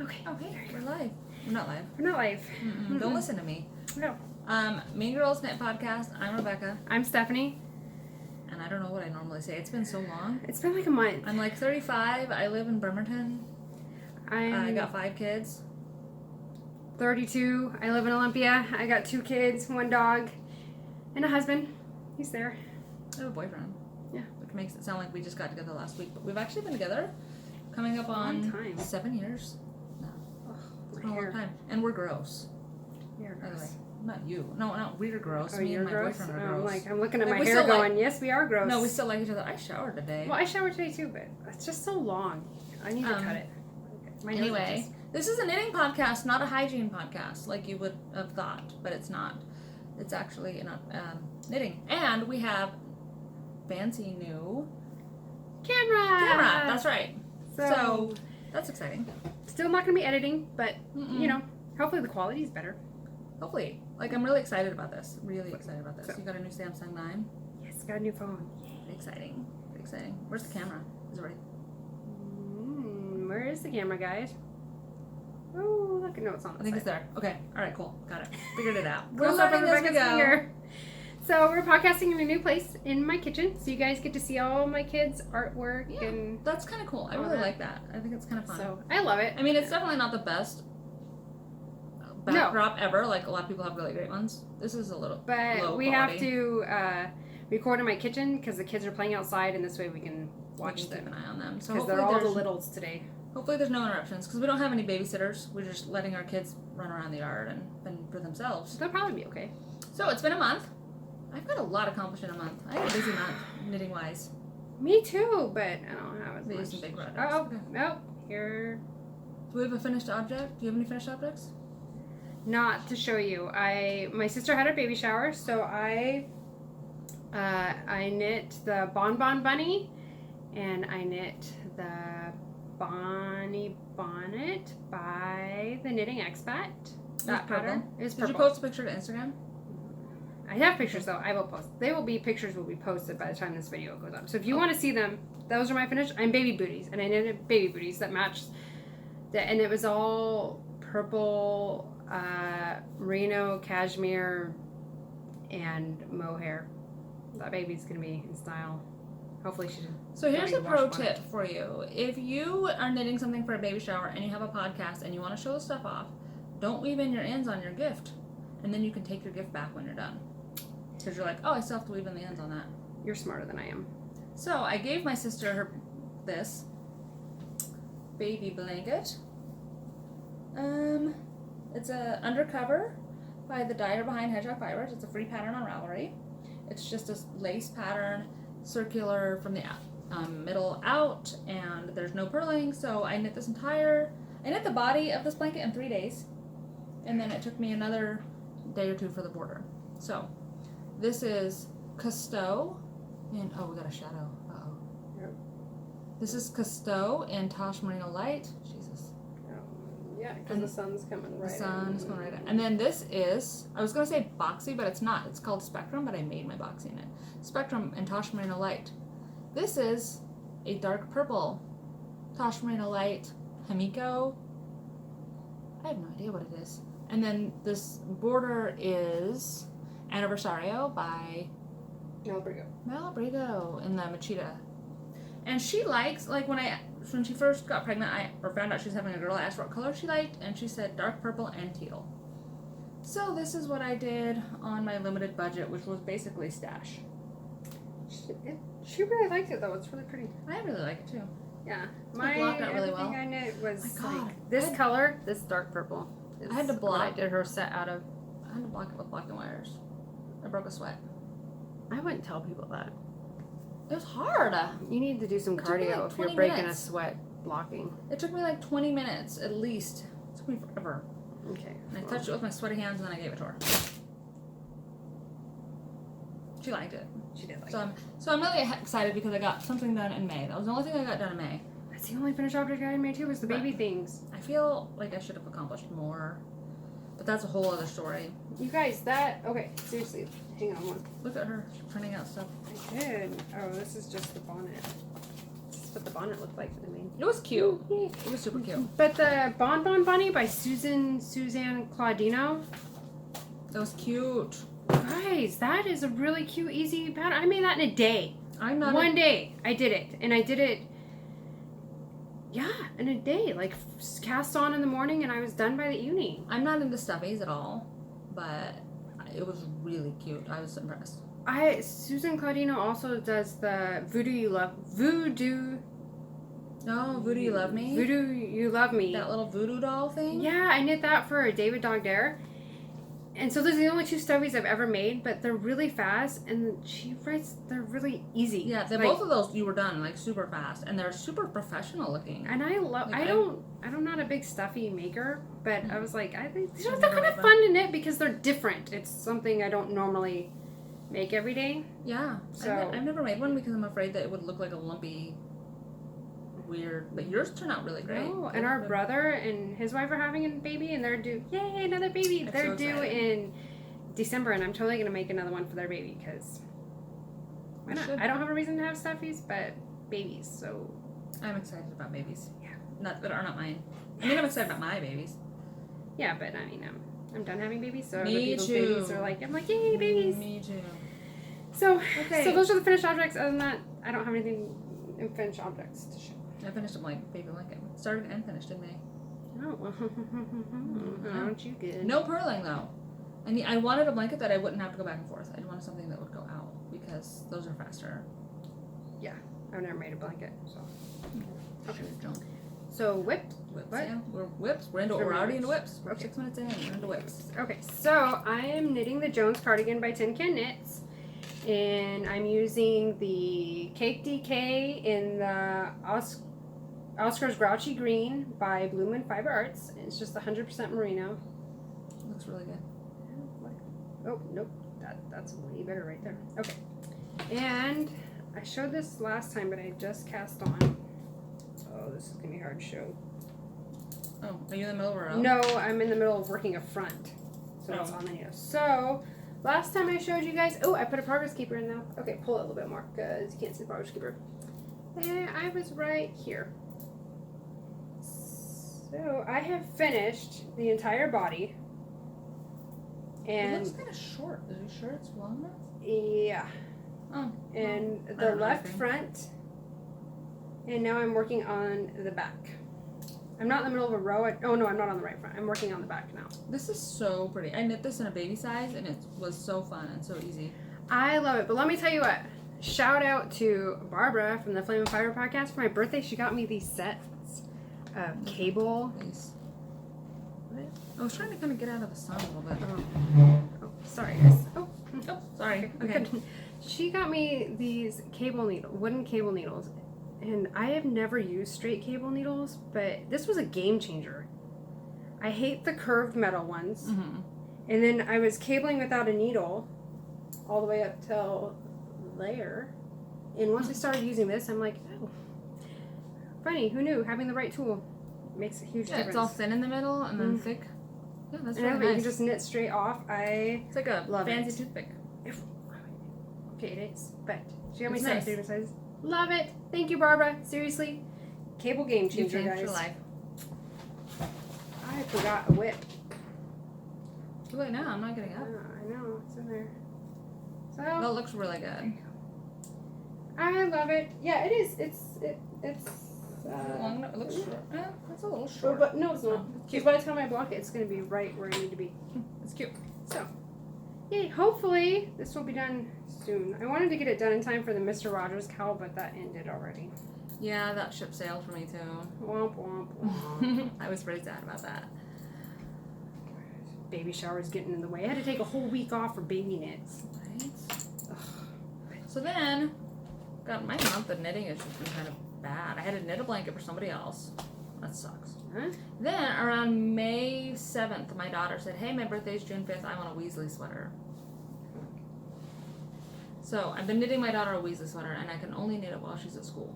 Okay. Okay, we're live. We're not live. We're not live. Don't listen to me. No. Mean Girls Knit podcast. I'm Rebecca, I'm Stephanie. and I don't know what I normally say. It's been so long. It's been like a month. I'm like 35. I live in Bremerton. I I'm got 5 kids. 32. I live in Olympia. I got 2 kids, 1 dog, and a husband. He's there. I have a boyfriend. Yeah. Which makes it sound like we just got together last week, but we've actually been together coming up Long on time. 7 years. No, it's My been a long hair. time. And we're gross. You're By the way, gross. not you. No, we're gross. Oh, Me you're and my gross? boyfriend are I'm gross. like, I'm looking at Like, my we hair still like- going, yes, we are gross. No, we still like each other. I showered today. Well, I showered today too, but it's just so long. I need to cut it. My nose Anyway, itches. this is a knitting podcast, not a hygiene podcast, like you would have thought, but it's not. It's actually not knitting. And we have fancy new Camera! That's right. So that's exciting. Still not going to be editing, but, Mm-mm. you know, hopefully the quality is better. Hopefully. Like, I'm really excited about this. Really excited about this. So- You got a new Samsung 9. Yes, got a new phone. Very exciting. Very exciting. Where's the camera? Is it ready? Where is the camera, guys? Oh, look, no, it's on the I think side. it's there. Okay. All right, cool. Got it. Figured it out. We're Close up learning as we Rebecca's go. finger. So we're podcasting in a new place in my kitchen, so you guys get to see all my kids' artwork, Yeah, and that's kind of cool. I all really that. like that. I think it's kind of fun. so I love it. I mean, it's definitely not the best backdrop ever. Like, a lot of people have really great ones. This is a little But low we quality. have to record in my kitchen because the kids are playing outside, and this way we can We watch can keep them an eye on them. So because hopefully they're all the there's, littles today. hopefully there's no interruptions because we don't have any babysitters. We're just letting our kids run around the yard and fend for themselves. They'll probably be okay. So it's been a month. I've got a lot accomplished in a month. I had a busy month, knitting wise. Me too, but I don't have as We much. did some big projects. Oh, Okay. no, here. Do we have a finished object? Do you have any finished objects? Not to show you. My sister had a baby shower, so I knit the Bon Bon Bunny, and I knit the Bonnie Bonnet by the Knitting Expat. That pattern is Did purple. you post a picture to Instagram? I have pictures though. I will post. Pictures will be posted by the time this video goes up. So if you want to see them, those are my finished. I'm baby booties, and I knitted baby booties that matched. And it was all purple, merino, cashmere, and mohair. That baby's gonna be in style. Hopefully she. So here's a don't pro wash on tip for you. If you are knitting something for a baby shower and you have a podcast and you want to show the stuff off, don't weave in your ends on your gift. And then you can take your gift back when you're done. Because you're like, oh, I still have to weave in the ends on that. You're smarter than I am. So I gave my sister this baby blanket. It's a undercover by the dyer behind Hedgehog Fibers. It's a free pattern on Ravelry. It's just a lace pattern, circular from the middle out, and there's no purling. So I knit I knit the body of this blanket in 3 days, and then it took me another day or 2 for the border. So this is Cousteau, and oh, we got a shadow. Uh-oh. Yep. This is Cousteau and Tosh Merino Light. Jesus. Yeah, because And the sun's coming right. The sun is going right in. And then this is, I was going to say boxy, but it's not. It's called Spectrum, but I made my boxy in it. Spectrum and Tosh Merino Light. This is a dark purple Tosh Merino Light Himiko. I have no idea what it is. And then this border is Anniversario by No, pretty good. Mel Abrigo in the Machida. And she likes, like when she first got pregnant, or found out she was having a girl, I asked her what color she liked, and she said dark purple and teal. So this is what I did on my limited budget, which was basically stash. She really liked it though. It's really pretty. I really like it too. Yeah, It blocked out really everything well. I knit was My God, like this color, this dark purple. I had to is block- what I did her set out of. I had to block it with blocking wires. I broke a sweat. I wouldn't tell people that. It was hard. You need to do some It took me, cardio like, if you're 20 breaking minutes. a sweat blocking. It took me like 20 minutes at least. It took me forever. Okay. And I touched it with my sweaty hands and then I gave it to her. She liked it. She did like So I'm really excited because I got something done in May. That was the only thing I got done in May. That's the only finished object I made too was the baby things. I feel like I should have accomplished more, but that's a whole other story. You guys, okay, seriously, hang on one. Look at her printing out stuff. I did. Oh, this is just the bonnet. It's That's what the bonnet looked like for the main. It was cute. Yay. It was super cute. But the Bonbon Bunny by Suzanne Claudino. That was cute. Guys, that is a really cute, easy pattern. I made that in a day. One day I did it. And I did it, in a day. Like, cast on in the morning and I was done by the evening. I'm not into stuffies at all, but it was really cute. I was impressed. Susan Claudino also does the Voodoo You Love Me. Voodoo You Love Me. That little voodoo doll thing? Yeah, I knit that for David Dogdare. And so those are the only 2 stuffies I've ever made, but they're really fast and she writes, they're really easy. Yeah, both of those you were done like super fast and they're super professional looking. And I love, like, I'm not a big stuffy maker, but I was like, I think they're I've kind never of made fun to knit because they're different. It's something I don't normally make every day. Yeah. So I've never made one because I'm afraid that it would look like a lumpy, weird, but yours turned out really great. Oh, and our brother and his wife are having a baby and they're due, yay, another baby. I'm They're so due excited. in December and I'm totally going to make another one for their baby because why not? should. I don't have a reason to have stuffies, but babies, so. I'm excited about babies. Yeah. That are not mine. I mean, I'm excited about my babies. Yeah, but I mean, I'm done having babies, so other Me people's too. babies are like, I'm like, yay, babies. Me too. So, Okay. so those are the finished objects. Other than that, I don't have anything in finished objects to show. I finished them like baby blanket. Started and finished in May. Oh, well, aren't you good? No purling though. And I wanted a blanket that I wouldn't have to go back and forth. I wanted something that would go out because those are faster. I've never made a blanket, so. Okay. So whipped. Whips, What? yeah. We're whips. We're already into whips. We're 6 minutes in. We're into whips. Okay, so I am knitting the Jones cardigan by Tin Can Knits, and I'm using the Cake DK in the Oscar's Grouchy Green by Bloom and Fiber Arts. It's just 100% merino. Looks really good. Oh, nope. That's way better right there. Okay. And I showed this last time, but I just cast on. Oh, this is going to be hard to show. Oh, are you in the middle of a row? No, I'm in the middle of working a front. So it's Oh. on the needle. So, last time I showed you guys... Oh, I put a progress keeper in now. Okay, pull it a little bit more because you can't see the progress keeper. And I was right here. So, I have finished the entire body. It And looks kind of short. Are you sure it's long enough? yeah. Oh. And I the don't know left anything. front. And now I'm working on the back. I'm not in the middle of a row. Oh no, I'm not on the right front. I'm working on the back now. This is so pretty. I knit this in a baby size and it was so fun and so easy. I love it. But let me tell you what. Shout out to Barbara from the Flame and Fiber podcast. For my birthday, she got me these sets of cable. Nice. I was trying to kind of get out of the sun a little bit. Oh, sorry guys. Oh, Sorry. okay. Okay. She got me these wooden cable needles. And I have never used straight cable needles, but this was a game changer. I hate the curved metal ones. Mm-hmm. And then I was cabling without a needle all the way up till there. And once I started using this, I'm like, oh, funny, who knew? Having the right tool makes a huge difference. It's all thin in the middle and then thick. Yeah, that's And really you nice. can just knit straight off. It's like a love fancy it. toothpick. Okay, it is. But she got me It's set nice. different sizes. Love it. Thank you, Barbara. Seriously. Cable game You changer, changed guys. your life. I forgot a whip. Too late now. I'm not getting up. I know. It's in there. So, That looks really good. I love it. Yeah, it is. It's Long enough. It looks short. That's a little Oh, short. but no, it's not. Oh, Because by the time I block it, it's going to be right where I need to be. It's cute. So, yay. Hopefully, this will be done soon. I wanted to get it done in time for the Mr. Rogers cowl, but that ended already. Yeah, that ship sailed for me too. Womp, womp, womp. I was pretty sad about that. Baby shower's getting in the way. I had to take a whole week off for baby knits. Right? So then, God, my month of knitting has just been kind of bad. I had to knit a blanket for somebody else. That sucks. Huh? Then, around May 7th, my daughter said, hey, my birthday's June 5th. I want a Weasley sweater. So, I've been knitting my daughter a Weasley sweater, and I can only knit it while she's at school.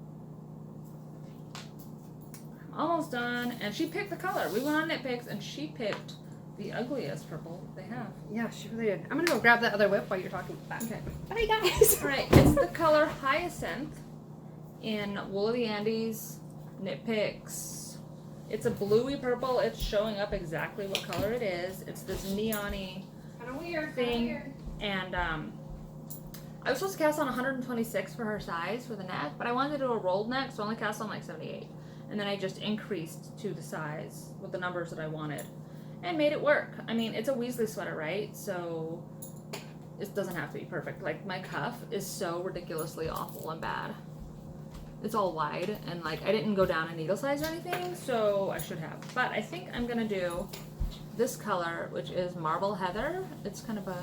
I'm almost done, and she picked the color. We went on knit picks, and she picked the ugliest purple they have. Yeah, she really did. I'm going to go grab that other whip while you're talking about that. Okay. Bye, guys. All right, it's the color Hyacinth, in Wool of the Andes, Knit Picks. It's a bluey purple. It's showing up exactly what color it is. It's this neon-y Kind of weird. thing. And I was supposed to cast on 126 for her size for the neck, but I wanted to do a rolled neck, so I only cast on like 78. And then I just increased to the size with the numbers that I wanted and made it work. I mean, it's a Weasley sweater, right? So it doesn't have to be perfect. Like, my cuff is so ridiculously awful and bad. It's all wide, and like, I didn't go down a needle size or anything, so I should have. But I think I'm gonna do this color, which is Marble Heather. It's kind of a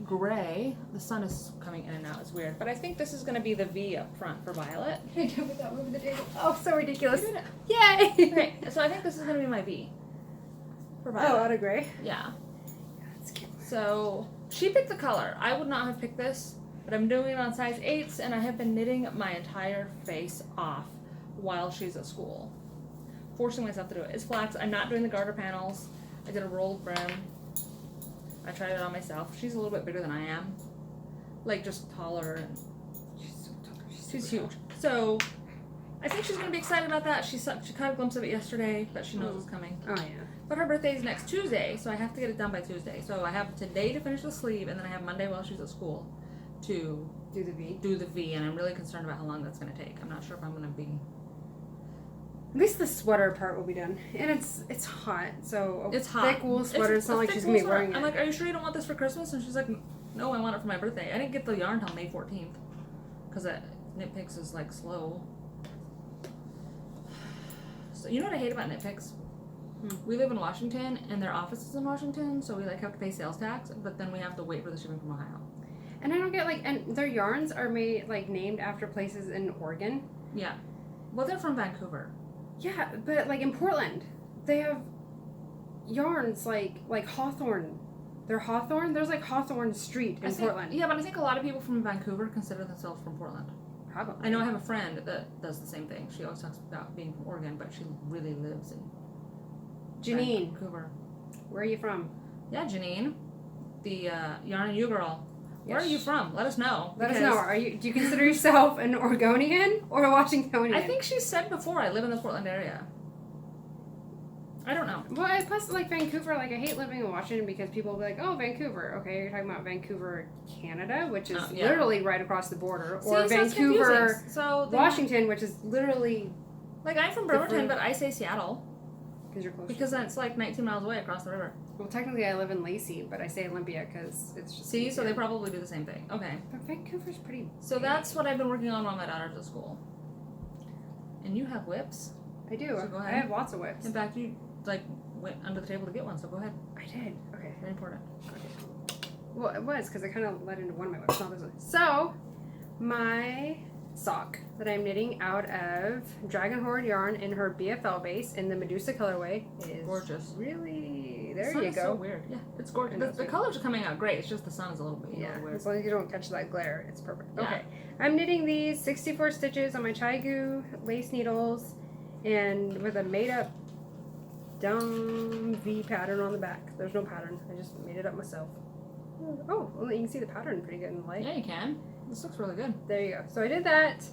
gray. The sun is coming in and out. It's weird. But I think this is gonna be the V up front for Violet. I do without moving the table. Oh, so ridiculous. You did it. Yay! Okay, so I think this is gonna be my V for Violet. Oh, out of gray. Yeah. That's cute. So she picked the color. I would not have picked this, but I'm doing it on size 8s, and I have been knitting my entire face off while she's at school. Forcing myself to do it. It's flax. I'm not doing the garter panels. I did a rolled brim. I tried it on myself. She's a little bit bigger than I am. Like, just taller, and She's so tall. she's huge. So I think she's going to be excited about that. She caught a glimpse of it yesterday, but she knows it's coming. Oh, yeah. But her birthday is next Tuesday, so I have to get it done by Tuesday. So I have today to finish the sleeve, and then I have Monday while she's at school to Do the V. do the V, and I'm really concerned about how long that's going to take. I'm not sure if I'm going to be... At least the sweater part will be done. And it's hot, so It's hot. thick wool sweater. It's not a like thick she's going to be wool wearing sweater. it. I'm like, are you sure you don't want this for Christmas? And she's like, no, I want it for my birthday. I didn't get the yarn till May 14th because Knit Picks is like slow. So you know what I hate about Knit Picks? We live in Washington, and their office is in Washington, so we like have to pay sales tax, but then we have to wait for the shipping from Ohio. And I don't get, like, and their yarns are made, like, named after places in Oregon. Yeah. Well, they're from Vancouver. Yeah, but, like, in Portland, they have yarns like Hawthorne. They're Hawthorne? There's, like, Hawthorne Street in Portland. Yeah, but I think a lot of people from Vancouver consider themselves from Portland. Probably. I know I have a friend that does the same thing. She always talks about being from Oregon, but she really lives in Janine, Vancouver. where are you from? Yeah, Janine, the Yarn and You girl. Where Yes. are you from? Let us know. Let us know. Do you consider yourself an Oregonian or a Washingtonian? I think she said before, I live in the Portland area. I don't know. Well, plus, like, Vancouver, like, I hate living in Washington because people will be like, oh, Vancouver. Okay, you're talking about Vancouver, Canada, which is Yeah. literally right across the border. See, Or so it's Vancouver, confusing. So then- Washington, which is literally Like, I'm from Bremerton, Different- but I say Seattle because you're close. because that's like 19 miles away across the river. Well, technically, I live in Lacey, but I say Olympia because it's just. See, so easier. they probably do the same thing. Okay. But Vancouver's pretty. So big. that's what I've been working on while my daughter's at school. And you have whips. I do. So go I ahead. have lots of whips. In fact, you like went under the table to get one, so go ahead. I did. Okay. Very important. Well, it was because I kind of led into one of my whips, not this one. So, my sock that I'm knitting out of Dragon Horde yarn in her BFL base in the Medusa colorway is Gorgeous. Really, The there sun you is go. so weird. Yeah, it's gorgeous. I know, The it's weird. colors are coming out great. It's just the sun is a little bit Yeah, weird. as long as you don't catch that glare, it's perfect. Yeah. Okay, I'm knitting these 64 stitches on my Chaigu lace needles, and with a made-up dumb V pattern on the back. There's no pattern. I just made it up myself. Oh, well, you can see the pattern pretty good in the light. Yeah, you can. This looks really good. There you go. So I did that,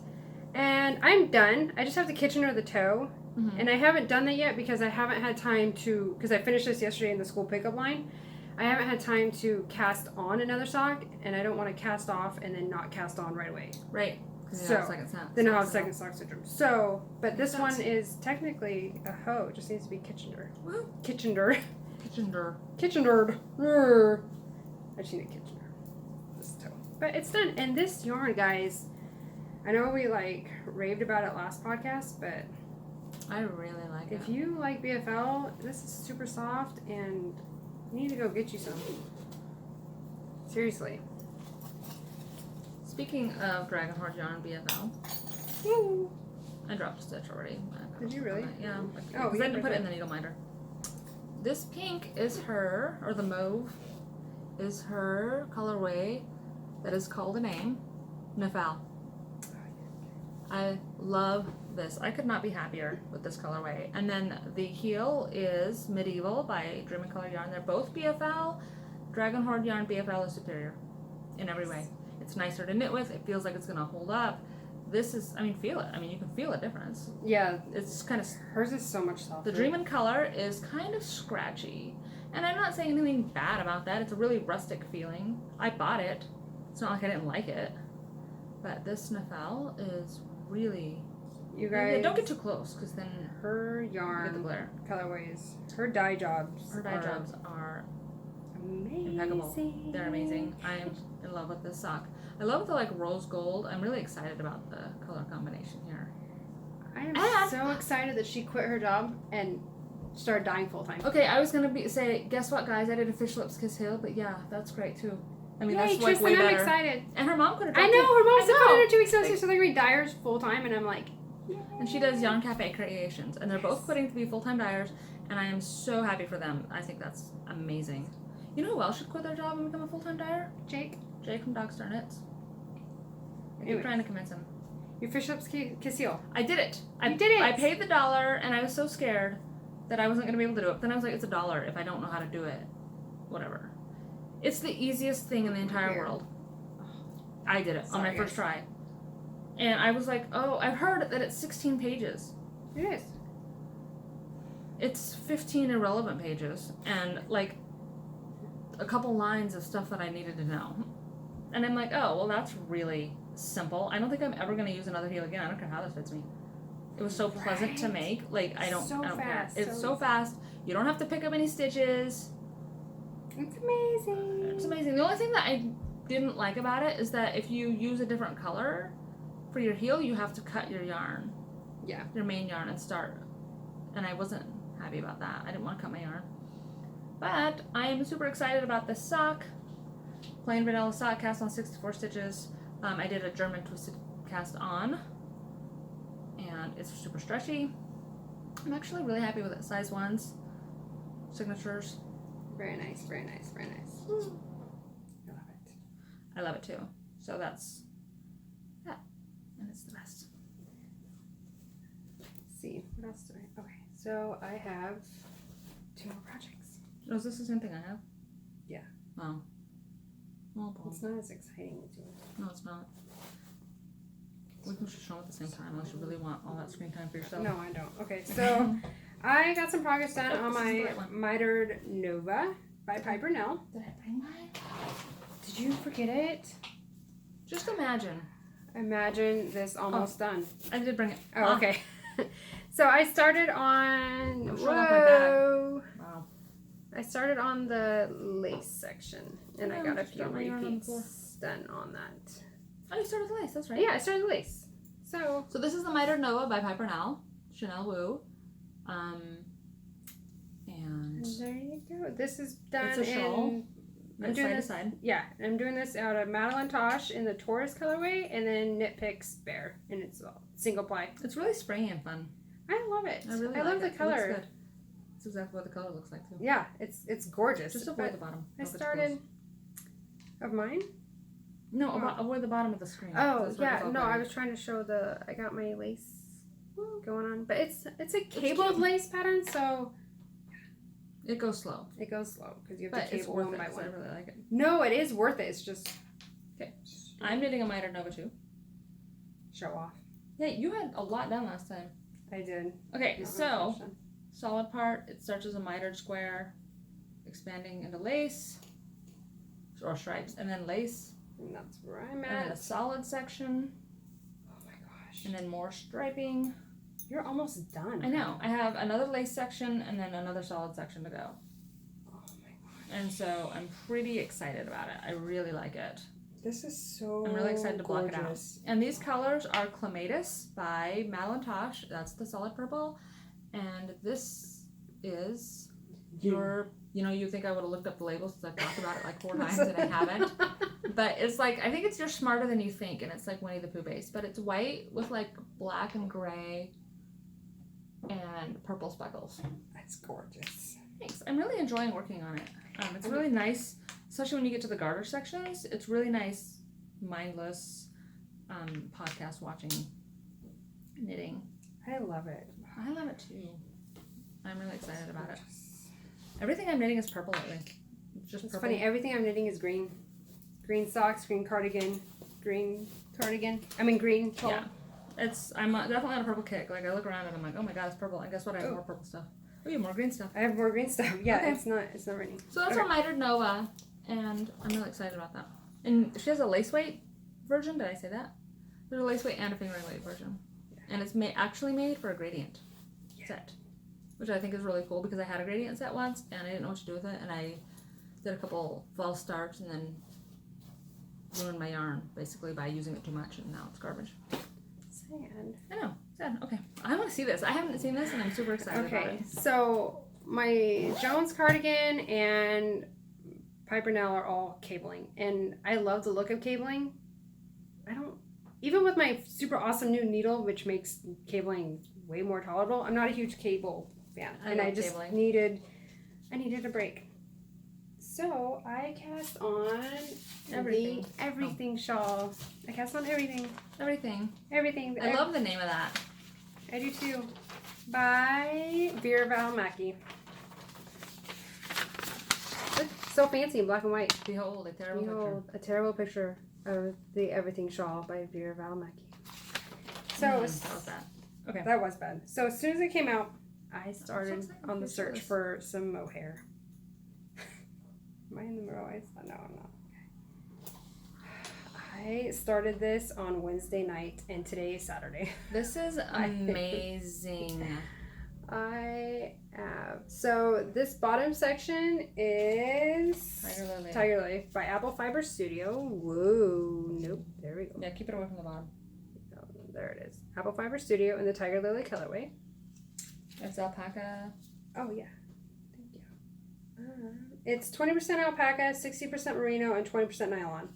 and I'm done. I just have to Kitchener the toe, Mm-hmm. and I haven't done that yet because I haven't had time to, because I finished this yesterday in the school pickup line. I haven't had time to cast on another sock, and I don't want to cast off and then not cast on right away. Right. Because So, you have a second sock. Then I'll have second sock syndrome. So, but this Makes sense. one is technically a hoe. It just needs to be Kitchener. Woo. Kitchener. Kitchener. Kitchener. Urgh. I just need a Kitchener. This toe. But it's done. And this yarn, guys, I know we like raved about it last podcast, but I really like it. if you like BFL, this is super soft and you need to go get you some. Seriously. Speaking of Dragon Horde yarn BFL, Woo. I dropped a stitch already. Did you really? Yeah. Oh, Because you I didn't did put it that. in the needle minder. This pink is her, or the mauve, is her colorway that is called a name, Nafal. I love this. I could not be happier with this colorway. And then the heel is Medieval by Dream and Color Yarn. They're both BFL. Dragon Horde yarn BFL is superior in every way. It's nicer to knit with. It feels like it's going to hold up. This is, I mean, feel it. I mean, you can feel a difference. Yeah, It's kind of, hers is so much softer. the Dream in Color is kind of scratchy. And I'm not saying anything bad about that. It's a really rustic feeling. I bought it. It's not like I didn't like it. But this Nafel is really... You guys, don't get too close, because then her you get the yarn glare. colorways, her dye jobs. Her dye jobs are amazing. impeccable. They're amazing. I am in love with this sock. I love the like rose gold. I'm really excited about the color combination here. I am so excited that she quit her job and started dyeing full time. Okay, I was gonna say, guess what, guys? I did a Fish Lips Kiss Hill, but yeah, that's great too. I mean, Yay, that's like Tristan, way better. I'm excited. And her mom quit her job I know, her mom too. said I put know. in her 2 weeks notice, so they're gonna be dyers full time, and I'm like, And she does Yarn Cafe Creations, and they're both quitting to be full-time dyers, and I am so happy for them. I think that's amazing. You know who else should quit their job and become a full-time dyer? Jake, Jake from Dogstar Knits. I keep Anyways. trying to convince him. your Fish Lips Kiss Heel. I did it. You did it. I paid the $1, and I was so scared that I wasn't going to be able to do it. But then I was like, it's $1 if I don't know how to do it. Whatever. It's the easiest thing in the entire Here. world. I did it on my Sorry, first guys. try. And I was like, oh, I've heard that it's 16 pages. It is. It's 15 irrelevant pages and like a couple lines of stuff that I needed to know. And I'm like, oh, well, that's really simple. I don't think I'm ever going to use another heel again. I don't care how this fits me. It was so pleasant to Right? make. Like, I don't fast, care. It's so so easy. fast. You don't have to pick up any stitches. It's amazing. It's amazing. The only thing that I didn't like about it is that if you use a different color for your heel, you have to cut your yarn. Yeah. Your main yarn and start. And I wasn't happy about that. I didn't want to cut my yarn. But I am super excited about this sock. Plain vanilla sock, cast on 64 stitches. I did a German twisted cast on. And it's super stretchy. I'm actually really happy with it. Size 1s. Signatures. Very nice, very nice, very nice. I love it. I love it too. So that's that. And it's the best. Let's see, what else do I? Okay, so I have 2 more projects. Oh, is this the same thing I have? Yeah. Oh. Well, It's not as exciting as yours. no, it's not. We can just show them at the same time unless you really want all that screen time for yourself. No, I don't. Okay, so I got some progress done Oh, on this is the my right one. mitered Nova by Piper Nell. Did I bring mine? Did you forget it? Just imagine. Imagine this almost done. I did bring it. Oh, okay. So I started on, Don't show off my bag. whoa. Wow. I started on the lace section, and I Yeah, got a just few got my yarn on the floor. repeats done on that. Oh, you started with lace. That's right. Yeah, I started the lace. So So this is the Mitered Nova by Piper Nell, Chanel Wu, and there you go. This is done It's a shawl. in. I'm it's doing side to this. side. Yeah, I'm doing this out of Madeline Tosh in the Taurus colorway, and then Knit Picks Bear, and it's all single ply. It's really springy and fun. I love it. I really love like the it. It looks color. good. It's exactly what the color looks like too. Yeah, it's gorgeous. Just avoid But the bottom. I Hope it's started of mine. close. No, avoid the bottom of the screen. Oh That's where yeah, it's all no, buried. I was trying to show the. I got my lace going on, but it's a cabled cute. lace pattern, so It goes slow, it goes slow because you have but to it's cable worth one it. by 'Cause I one. really like it. No, it is worth it. It's just Okay, I'm knitting a Mitered Nova too. show off. Yeah, you had a lot done last time. I did. Okay, Not much so done. solid part, it starts as a mitered square, expanding into lace or stripes, and then lace, And that's where I'm and then a at. solid section, Oh my gosh, and then more striping. you're almost done. I know. I have another lace section and then another solid section to go. Oh my gosh, And so I'm pretty excited about it. I really like it. this is so. I'm really excited to block it out. gorgeous. And these colors are Clematis by Madeline Tosh. That's the solid purple. And this is your, you think I would have looked up the labels because I've talked about it like 4 times and I haven't. But it's like, I think it's You're Smarter Than You Think, and it's like Winnie the Pooh based. But it's white with like black and gray and purple speckles. That's gorgeous. Thanks. I'm really enjoying working on it. It's really nice, especially when you get to the garter sections. It's really nice, mindless podcast watching, knitting. I love it. I love it too. I'm really excited about it. Everything I'm knitting is purple lately. It's just It's purple. funny. Everything I'm knitting is green. Green socks, green cardigan, green cardigan. I mean green top. Yeah. I'm definitely on a purple kick. Like I look around and I'm like, oh my god, it's purple. And guess what? I have more purple stuff. Oh, you have more green stuff. I have more green stuff. Yeah, Okay. it's not raining. So that's from Mitered Nova, and I'm really excited about that. And she has a lace weight version. Did I say that? There's a lace weight and a fingering weight version, and it's actually made for a gradient set, which I think is really cool because I had a gradient set once and I didn't know what to do with it, and I did a couple false starts and then ruined my yarn basically by using it too much, and now it's garbage. Sad. I know, sad. Okay, I want to see this. I haven't seen this, and I'm super excited about Okay, it. so my Jones cardigan and Piper Nell are all cabling, and I love the look of cabling. Even with my super awesome new needle, which makes cabling way more tolerable, I'm not a huge cable fan, and I just needed a break. So I cast on Everything. the everything shawl. I cast on everything. Everything. I love the name of that. I do too. By Vera Valmaki. So fancy in black and white. Behold, a terrible picture. A terrible picture of the Everything Shawl by Vera Valmaki. So that was bad. Okay. That was bad. So as soon as it came out, I started so on the search for some mohair. Am I in the middle? No, I'm not. I started this on Wednesday night, and today is Saturday. This is amazing. So this bottom section is Tiger Lily by Apple Fiber Studio. Whoa, nope, there we go. Yeah, keep it away from the bottom. Oh, there it is. Apple Fiber Studio in the Tiger Lily colorway. It's alpaca. Oh yeah, thank you. It's 20% alpaca, 60% merino, and 20% nylon.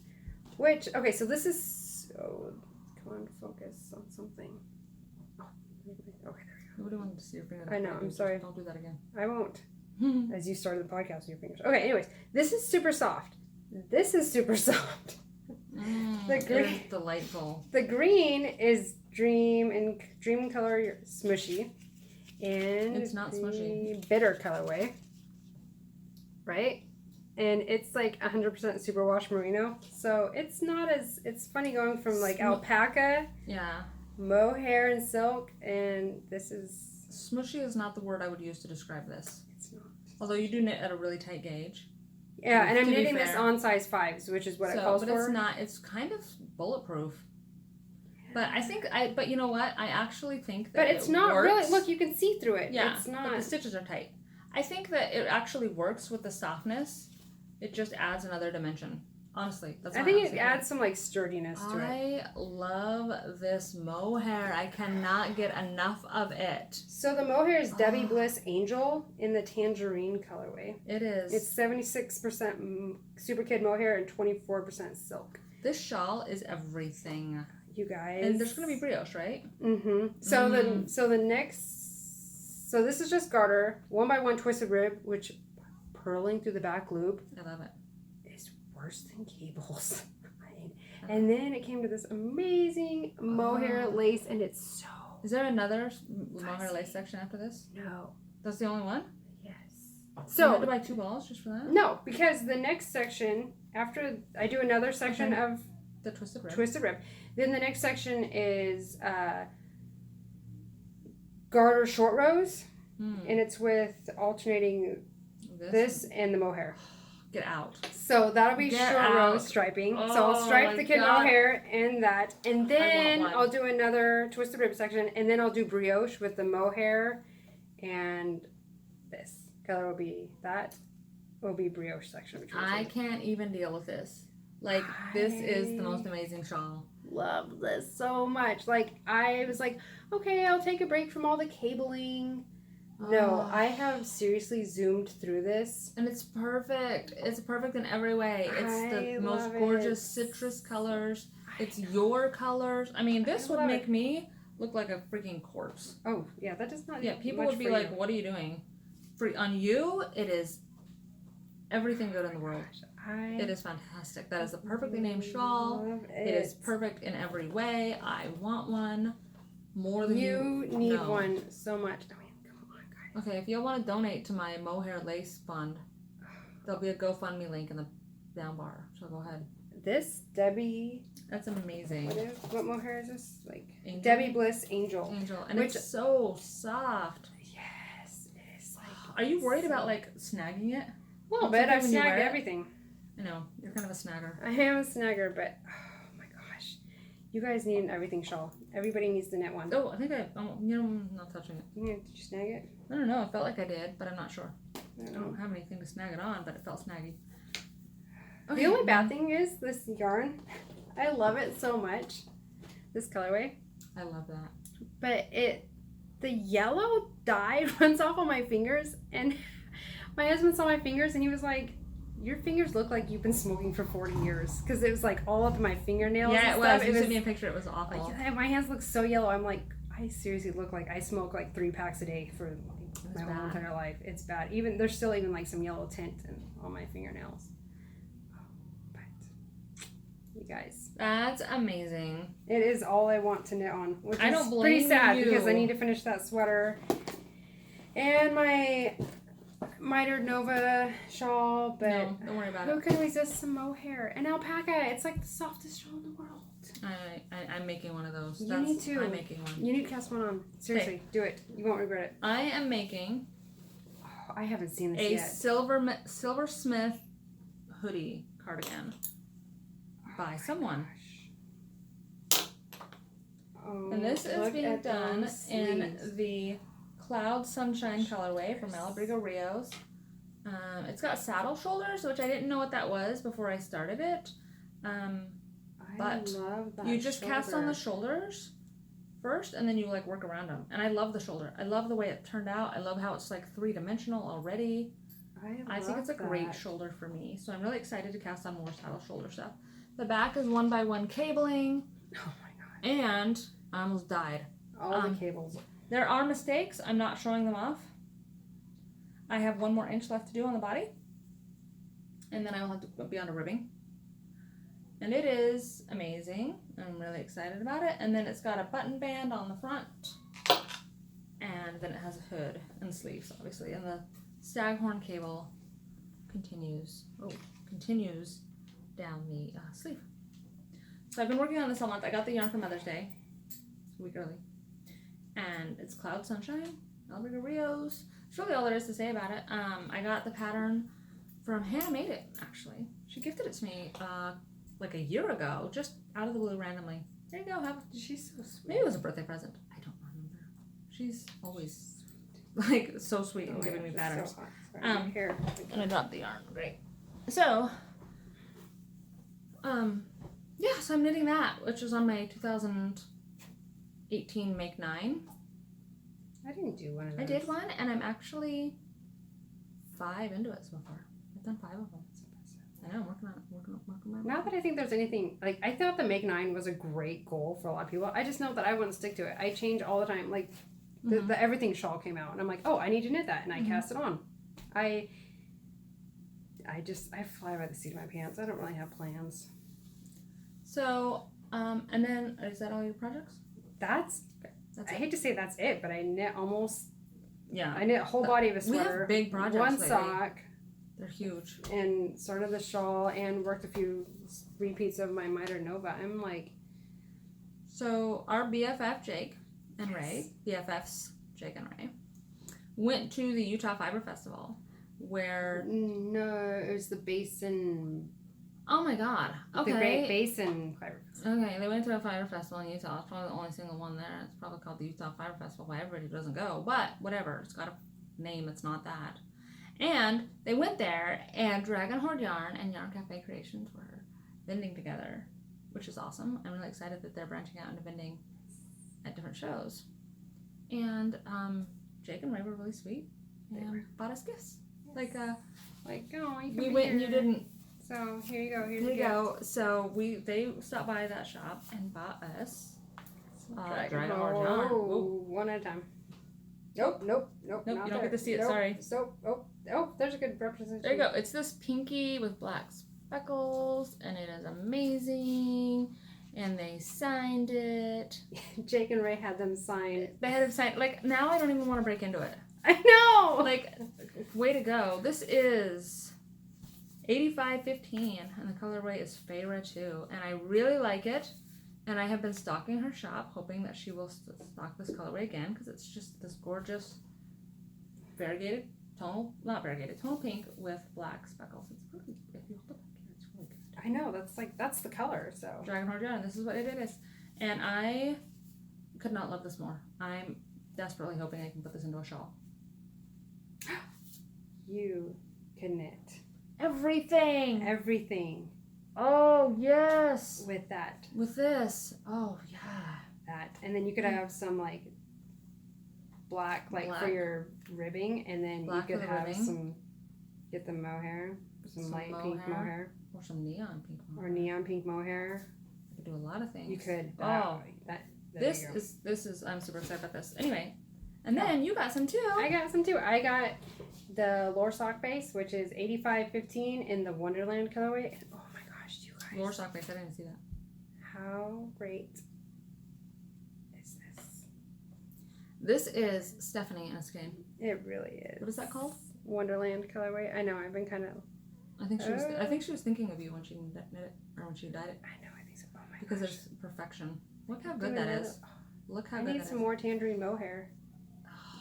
Which, okay, so this is, come on, focus on something. Oh, okay, there we go. Nobody wanted to see your fingers. I know, I'm sorry. Don't do that again. I won't. As you started the podcast with your fingers. Okay, anyways, this is super soft. This is super soft. The green is delightful. The green is dream color smushy. And it's not smushy. Bitter colorway. Right? And it's like 100% superwash merino. So it's funny going from like alpaca. Yeah. Mohair and silk, and this is... Smushy is not the word I would use to describe this. It's not. Although you do knit at a really tight gauge. Yeah, and I'm knitting this on size 5s, which is what it calls for. But it's not, it's kind of bulletproof. But but you know what? I actually think that But it's not works. really, look, you can see through it. Yeah, it's not. but the stitches are tight. I think that it actually works with the softness. It just adds another dimension. Honestly, that's I think it adds some like sturdiness to it. I love this mohair. I cannot get enough of it. So the mohair is Debbie Bliss Angel in the tangerine colorway. It is. It's 76% Super Kid mohair and 24% silk. This shawl is everything. You guys. And there's gonna be brioche, right? Mm-hmm. So this is just garter, 1x1 twisted rib, which purling through the back loop. I love it. Worse than cables. And then it came to this amazing mohair lace, and it's so... Is there another mohair lace section after this? No. That's the only one? Yes. So you had to buy 2 balls just for that? No, because the next section, after I do another section of the twisted rib, then the next section is garter short rows, and it's with alternating this and the mohair. Get out. So that'll be short row striping. Oh, so I'll stripe the kid mohair and that. And then I'll do another twisted rib section. And then I'll do brioche with the mohair. And this color will be brioche section. I can't even deal with this. Like, this is the most amazing shawl. Love this so much. Like, I was like, okay, I'll take a break from all the cabling. No, I have seriously zoomed through this. And it's perfect. It's perfect in every way. It's the most gorgeous citrus colors. It's your colors. I mean, this would make me look like a freaking corpse. Oh, yeah, that does not. Yeah, people would be like, what are you doing? On you, it is everything good in the world. It is fantastic. That is a perfectly named shawl. It is perfect in every way. I want one more than you need one so much. Okay, if y'all want to donate to my mohair lace fund, there'll be a GoFundMe link in the down bar. So go ahead. this Debbie. That's amazing. What mohair is this? Like Angel? Debbie Bliss Angel. And it's so soft. Yes, it is. Like, are you worried about like snagging it? A little bit. I've snagged everything. I know you're kind of a snagger. I am a snagger, but oh my gosh, you guys need an everything shawl. Everybody needs to knit one. Oh, I think I'm not touching it. Did you snag it? I don't know. I felt like I did, but I'm not sure. I I don't have anything to snag it on, but it felt snaggy. Okay. The only bad thing is this yarn. I love it so much. This colorway. I love that. But the yellow dye runs off on my fingers, and my husband saw my fingers and he was like, your fingers look like you've been smoking for 40 years. Because it was like all up in my fingernails. Yeah, and it stuff. was. You sent me a picture. It was awful. Like, my hands look so yellow. I'm like, I seriously look like I smoke like 3 packs a day for like my whole entire life. It's bad. There's still even like some yellow tint on my fingernails. But you guys, that's amazing. it is all I want to knit on, which I is don't blame pretty sad you. because I need to finish that sweater and my mitered Nova shawl. But No, don't worry about it. who can resist some mohair and alpaca? It's like the softest shawl in the world. I'm making one of those. You need to. I'm making one. You need to cast one on. Seriously, do it. You won't regret it. I am making Oh, I haven't seen this a yet. silversmith hoodie cardigan by someone. Oh, And this is look being at done those in sleeves. the Cloud Sunshine colorway from Malabrigo Rios. It's got saddle shoulders, which I didn't know what that was before I started it. But I love that you just cast on the shoulder. shoulders first, and then you like work around them. And I love the shoulder. I love the way it turned out. I love how it's like 3-dimensional already. I think it's a great shoulder for me. So I'm really excited to cast on more saddle shoulder stuff. The back is 1x1 cabling. Oh my god. And I almost died. All the cables. There are mistakes. I'm not showing them off. I have 1 more inch left to do on the body. And then I will have to be on to ribbing. And it is amazing. I'm really excited about it. And then it's got a button band on the front. And then it has a hood and sleeves, obviously. And the staghorn cable continues down the sleeve. So I've been working on this all month. I got the yarn for Mother's Day, a week early. And it's Cloud Sunshine, Malabrigo Rios. That's really all there is to say about it. I got the pattern from Hannah Made It, actually. She gifted it to me like a year ago, just out of the blue randomly. There you go, have it. She's so sweet. Maybe it was a birthday present. I don't remember. She's always like so sweet and giving me patterns. So hot. Here. And I dropped the yarn. Great. So, yeah, so I'm knitting that, which is on my 2018 Make 9. I didn't do one of those. I did one, and I'm actually 5 into it so far. I've done 5 of them. I know, I'm working on it. Working on it. Not that I think there's anything, like, I thought the Make 9 was a great goal for a lot of people. I just know that I wouldn't stick to it. I change all the time. Like, the everything shawl came out, and I'm like, oh, I need to knit that, and I cast it on. I fly by the seat of my pants. I don't really have plans. So, and then, is that all your projects? That's I hate to say that's it, but I knit almost, Yeah. I knit a whole body of a We sweater. have big projects One lately. sock. They're huge. And started the shawl and worked a few repeats of my mitered Nova. I'm like... So, our BFF, Jake and Ray, BFFs, Jake and Ray, went to the Utah Fiber Festival, where... No, it was the Basin... Oh my god. Okay. The Great Basin Fiber Festival. Okay, they went to a fiber festival in Utah. It's probably the only single one there. It's probably called the Utah Fiber Festival, why everybody doesn't go. But, whatever. It's got a name. It's not that. And they went there, and Dragon Horde Yarn and Yarn Cafe Creations were vending together, which is awesome. I'm really excited that they're branching out into vending at different shows. And Jake and Ray were really sweet and bought us gifts. Yes. Like, oh, you can we be went here. and you didn't. So here you go. Here's Here your you go. So they stopped by that shop and bought us Dragon Horde Yarn. Whoa. One at a time. Nope. Not you don't there. get to see it. Nope. Sorry. So, there's a good representation. There you go. It's this pinky with black speckles, and it is amazing. And they signed it. Jake and Ray had them sign. They had it signed. Like, now I don't even want to break into it. I know. Like, way to go. This is 85.15, and the colorway is Feyre too, and I really like it. And I have been stalking her shop, hoping that she will stock this colorway again, because it's just this gorgeous variegated tonal pink with black speckles. It's really, if you hold it back here, it's really good. I know, that's the color, so. Dragonheart Red, and this is what it is. And I could not love this more. I'm desperately hoping I can put this into a shawl. You can knit. Everything! Everything. Oh, yes! With that. With this. Oh, yeah. That. And then you could have some, like, black, for your ribbing, and then Black you could have ribbing. get the mohair, some light pink mohair. Or some neon pink mohair. Or neon pink mohair. You could do a lot of things. You could. This is, I'm super excited about this. Anyway, and then you got some too. I got some too. I got the Lore Sock base, which is 85.15 in the Wonderland colorway. And, oh my gosh, you guys. Lore Sock base, I didn't see that. How great is this? This is Stephanie in a skein. It really is. What is that called? Wonderland colorway. I know, I've been kind of... I think she was thinking of you when she knit it, or when she dyed it. I know, I think so. Oh my Because gosh. there's perfection. Look how good that is. Look how good that is. I need some more tangerine mohair.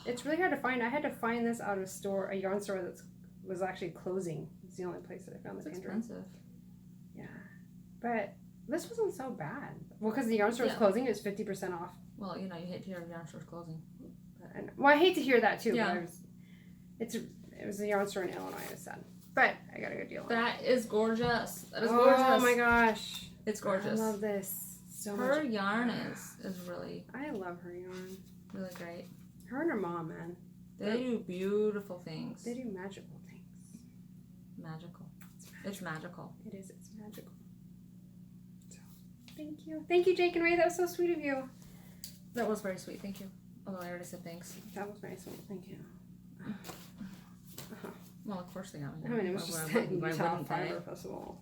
It's really hard to find. I had to find this out of a yarn store that was actually closing. It's the only place that I found the tangerine. It's expensive. Yeah. But this wasn't so bad. Well, because the yarn store was closing, it was 50% off. Well, you hate to hear yarn stores closing. Well, I hate to hear that too. Yeah. But it was a yarn store in Illinois, it was sad. But I got a good deal on it. That is gorgeous. That is gorgeous. Oh my gosh. It's gorgeous. I love this so much. Her yarn is really... I love her yarn. Really great. Her and her mom, man. They do beautiful things. They do magical things. Magical. It's magical. It is. It's magical. So, thank you. Thank you, Jake and Ray. That was so sweet of you. That was very sweet. Thank you. Although I already said thanks. That was very sweet. Thank you. Well, of course they got me. I mean, it was just the Utah Fiber Festival.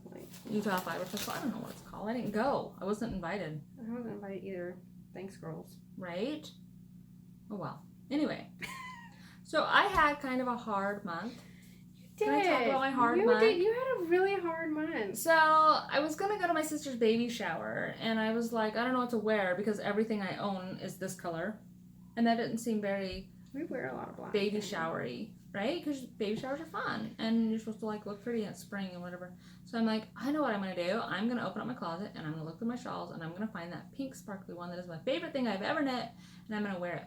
Utah Fiber Festival. I don't know what it's called. I didn't go. I wasn't invited. I wasn't invited either. Thanks, girls. Right? Oh, well. Anyway. So I had kind of a hard month. You did. Can I talk about my hard month? You had a really hard month. So I was going to go to my sister's baby shower. And I was like, I don't know what to wear because everything I own is this color. And that didn't seem very... We wear a lot of black. Baby showery. Right? Because baby showers are fun. And you're supposed to look pretty in spring and whatever. So I'm like, I know what I'm going to do. I'm going to open up my closet and I'm going to look through my shawls and I'm going to find that pink sparkly one that is my favorite thing I've ever knit. And I'm going to wear it.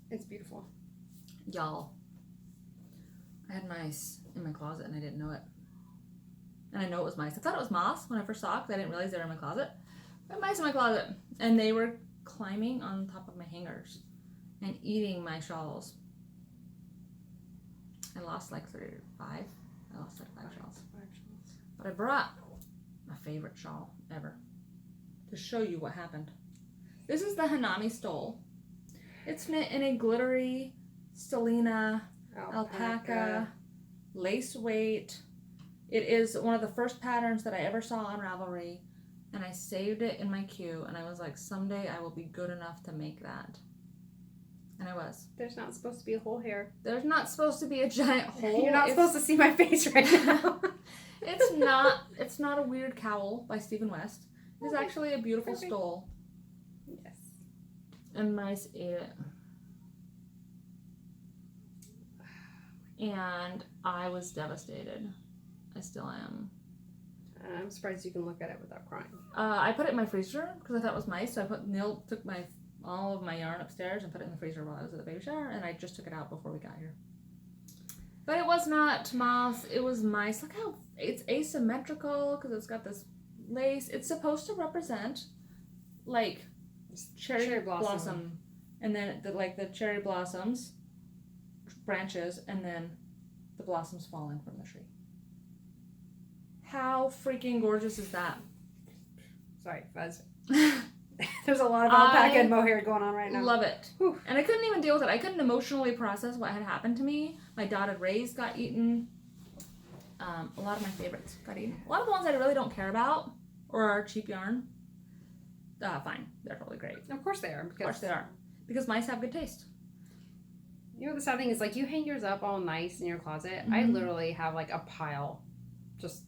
It's beautiful. Y'all. I had mice in my closet and I didn't know it. And I know it was mice. I thought it was moths when I first saw it because I didn't realize they were in my closet. I had mice in my closet. And they were climbing on top of my hangers and eating my shawls. I lost like 5. I lost like 5 shawls. But I brought my favorite shawl ever to show you what happened. This is the Hanami stole. It's knit in a glittery Stellina alpaca lace weight. It is one of the first patterns that I ever saw on Ravelry, and I saved it in my queue, and I was like, someday I will be good enough to make that. And I was. There's not supposed to be a hole here. There's not supposed to be a giant hole. You're not supposed to see my face right now. It's not a weird cowl by Stephen West. It's actually a beautiful stole. Yes. And mice ate it. And I was devastated. I still am. I'm surprised you can look at it without crying. I put it in my freezer because I thought it was mice. So Neil took all of my yarn upstairs and put it in the freezer while I was at the baby shower, and I just took it out before we got here. But it was not moths, it was mice. Look how it's asymmetrical because it's got this lace. It's supposed to represent like cherry blossom, and then the cherry blossoms branches, and then the blossoms falling from the tree. How freaking gorgeous is that? Sorry, fuzz. There's a lot of alpaca and mohair going on right now. Love it. Whew. And I couldn't even deal with it. I couldn't emotionally process what had happened to me. My dotted rays got eaten. A lot of my favorites got eaten. A lot of the ones that I really don't care about or are cheap yarn, fine. They're totally great. Of course they are. Of course they are. Because mice have good taste. You know, the sad thing is, you hang yours up all nice in your closet. Mm-hmm. I literally have, a pile just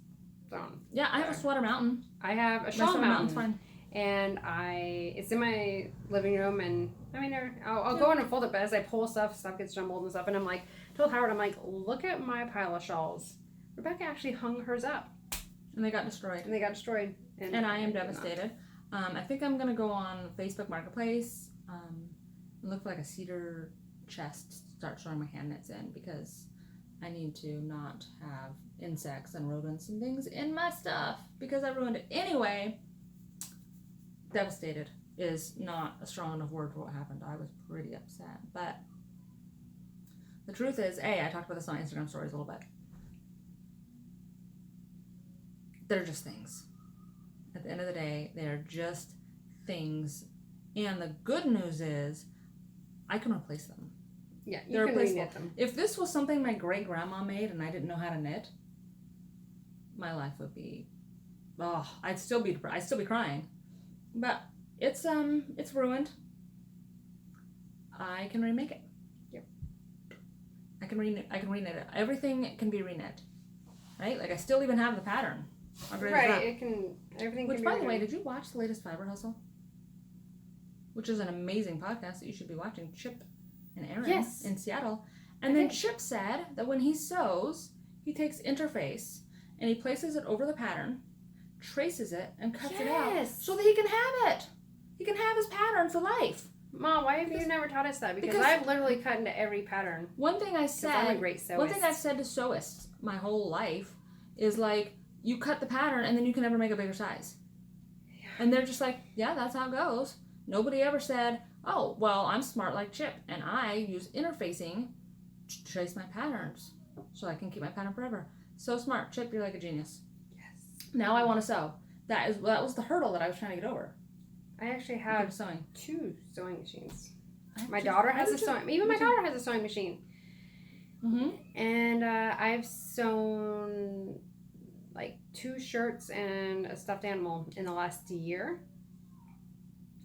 Yeah, I have a sweater mountain. I have a My shawl sweater mountain's mountain. fine. And it's in my living room, and I mean, I'll go in and fold it, but as I pull stuff gets jumbled and stuff, and I'm like, told Howard, I'm like, look at my pile of shawls. Rebecca actually hung hers up. And they got destroyed. And I am devastated. I think I'm going to go on Facebook Marketplace and look for like a cedar chest, start storing my hand knits in, because I need to not have insects and rodents and things in my stuff, because I ruined it. Anyway, devastated is not a strong enough word for what happened. I was pretty upset. But the truth is, I talked about this on Instagram stories a little bit. They're just things. At the end of the day, they're just things. And the good news is, I can replace them. Yeah, They're can replaceable. reknit them. If this was something my great grandma made and I didn't know how to knit, my life would be, I'd still be crying. But it's ruined. I can remake it. Yep. I can reknit it. Everything can be reknit. Right? Like I still even have the pattern. Everything Which, can be by the way, reknit. did you watch the latest Fiber Hustle? Which is an amazing podcast that you should be watching. Chip and Aaron in Seattle. And then Chip said that when he sews, he takes interface and he places it over the pattern, traces it, and cuts it out so that he can have it. He can have his pattern for life. Mom, why have you never taught us that? Because I've literally cut into every pattern. One thing I said, I'm a great sewist. One thing I've said to sewists my whole life is like, you cut the pattern and then you can never make a bigger size. Yeah. And they're just like, yeah, that's how it goes. Nobody ever said, oh, well, I'm smart like Chip and I use interfacing to trace my patterns so I can keep my pattern forever. So smart. Chip, you're like a genius. Yes. Now I want to sew. That was the hurdle that I was trying to get over. I actually have sewing. 2 sewing machines. My daughter has a sewing. Even my daughter has a sewing machine. Mm-hmm. And I've sewn like 2 shirts and a stuffed animal in the last year.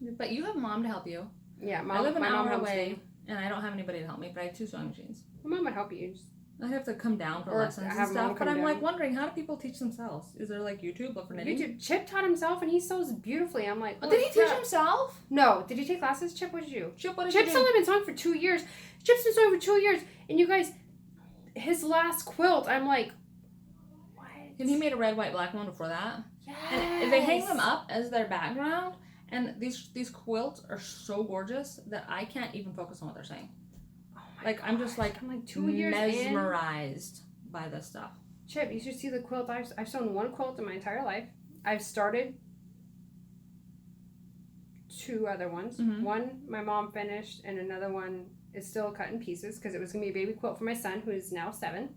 But you have mom to help you. Yeah, I live an hour away, and I don't have anybody to help me. But I have 2 sewing machines. My mom would help you. I have to come down for lessons and stuff. But I'm like wondering, how do people teach themselves? Is there like YouTube for knitting? YouTube. Chip taught himself, and he sews beautifully. I'm like, did he teach himself? No. Did he take classes? Chip, what did you do? Chip, what did you do? Chip's only been sewing for 2 years. Chip's been sewing for 2 years, and you guys, his last quilt, I'm like, what? And he made a red, white, black one before that. Yes. And they hang them up as their background. And these quilts are so gorgeous that I can't even focus on what they're saying. Oh my like gosh. I'm just like 2 years mesmerized by this stuff. Chip, you should see the quilt. I've sewn 1 quilt in my entire life. I've started 2 other ones. Mm-hmm. One my mom finished, and another one is still cut in pieces because it was gonna be a baby quilt for my son, who is now 7.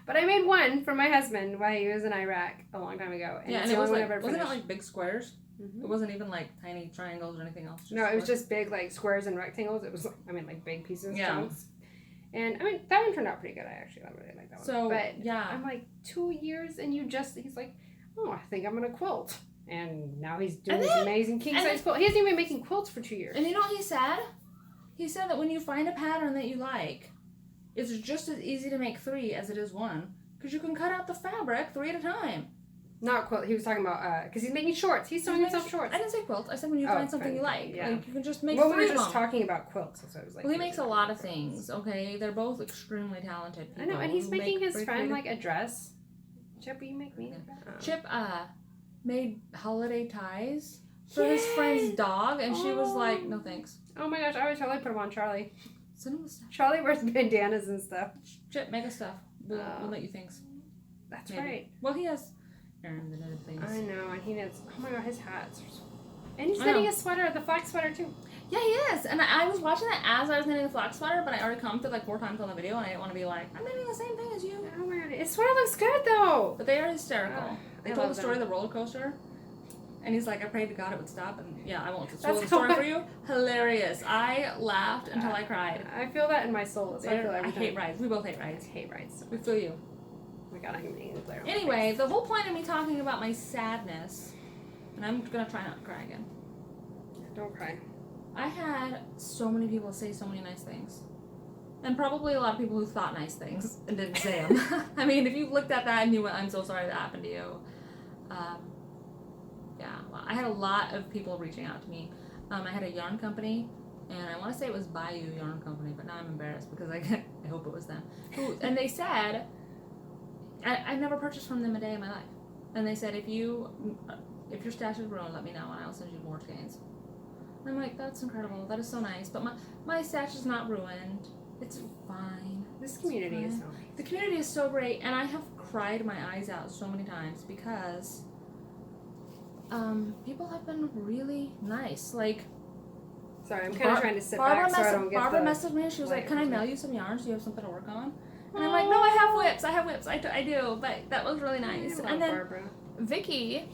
But I made one for my husband while he was in Iraq a long time ago. And and it's it the was only like, one I've ever wasn't it finished. like big squares? Mm-hmm. It wasn't even like tiny triangles or anything else. No, it was just big, like squares and rectangles. It was, like big pieces, Yeah. chunks. And I mean, that one turned out pretty good. I really like that one. So, but yeah. I'm like, 2 years, and he's like, oh, I think I'm gonna quilt. And now he's doing this amazing king size quilt. He hasn't even been making quilts for 2 years. And you know what he said? He said that when you find a pattern that you like, it's just as easy to make 3 as it is 1, because you can cut out the fabric 3 at a time. Not quilt. He was talking about because he's making shorts. He's sewing himself shorts. I didn't say quilt. I said when you find something you like. Yeah. Like you can just make 3 Well, we were of just them. talking about quilts, so I was like. Well, he makes a lot of things. Okay, they're both extremely talented people. I know, and he's who making make his friend like a dress. Chip, will you make me? Chip made holiday ties for his friend's dog, and she was like, "No thanks." Oh my gosh, I would totally put them on Charlie. Send him the stuff. Charlie wears bandanas and stuff. Chip, make us stuff. We'll let you things. That's Maybe. right. Well, he has Aaron the knitted things. I know, and he knits. Oh my god, his hats. And he's knitting a sweater, the flax sweater too. Yeah, he is. And I was watching that as I was knitting the flax sweater, but I already commented like 4 times on the video, and I didn't want to be like, I'm knitting the same thing as you. Oh my god, his sweater looks good though. But they are hysterical. They I told love the story them. of the roller coaster. And he's like, I prayed to God it would stop. And yeah, I won't spoil That's the story how for you. Hilarious. I laughed until I cried. I feel that in my soul. That's how I feel every I time. hate rides. We both hate rides. I hate rides. We feel you. Oh my god, I'm gonna need to clear. Anyway, the whole point of me talking about my sadness, and I'm gonna try not to cry again. Don't cry. I had so many people say so many nice things. And probably a lot of people who thought nice things and didn't say them. I mean, if you looked at that and you went, I'm so sorry that happened to you. Yeah, well, I had a lot of people reaching out to me. I had a yarn company, and I want to say it was Bayou Yarn Company, but now I'm embarrassed because I hope it was them. And they said, I've never purchased from them a day in my life. And they said, if your stash is ruined, let me know, and I'll send you more skeins. And I'm like, that's incredible. That is so nice. But my stash is not ruined. It's fine. This community is so nice. The community is so great, and I have cried my eyes out so many times because people have been really nice. Like, sorry, I'm kind of trying to sit back so I don't get Barbara messaged me and she was like, can I mail you some yarns? Do you have something to work on? And I'm like, no, I have whips. I do. But that was really nice. And then Barbara. Vicky,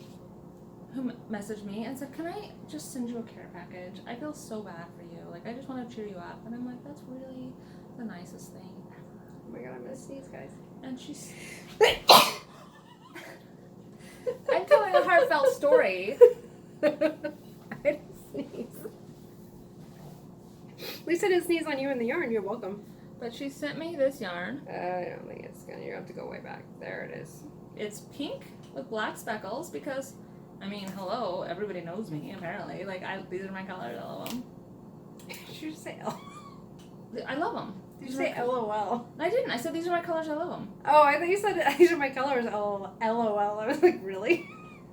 who messaged me and said, can I just send you a care package? I feel so bad for you. Like, I just want to cheer you up. And I'm like, that's really the nicest thing ever. Oh my god, I'm gonna sneeze, guys. And she's... I'm telling a heartfelt story. I didn't sneeze. At least I didn't sneeze on you in the yarn. You're welcome. But she sent me this yarn. I don't think it's gonna. You have to go way back. There it is. It's pink with black speckles because, I mean, hello, everybody knows me apparently. Like, these are my colors. I love them. Did you just say L? I love them. Did you say LOL? I didn't. I said these are my colors. I love them. Oh, I thought you said these are my colors. LOL. I was like, really?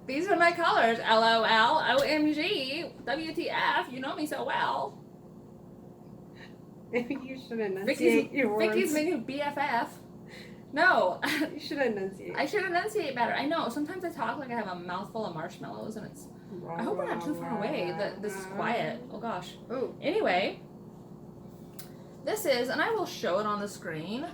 These are my colors. LOL. OMG. WTF. You know me so well. Maybe you should enunciate your words. Vicky's my new BFF. No. You should enunciate. I should enunciate better. I know. Sometimes I talk like I have a mouthful of marshmallows and it's... I hope we're not too far away. This is quiet. Oh, gosh. Oh. Anyway. This is... And I will show it on the screen.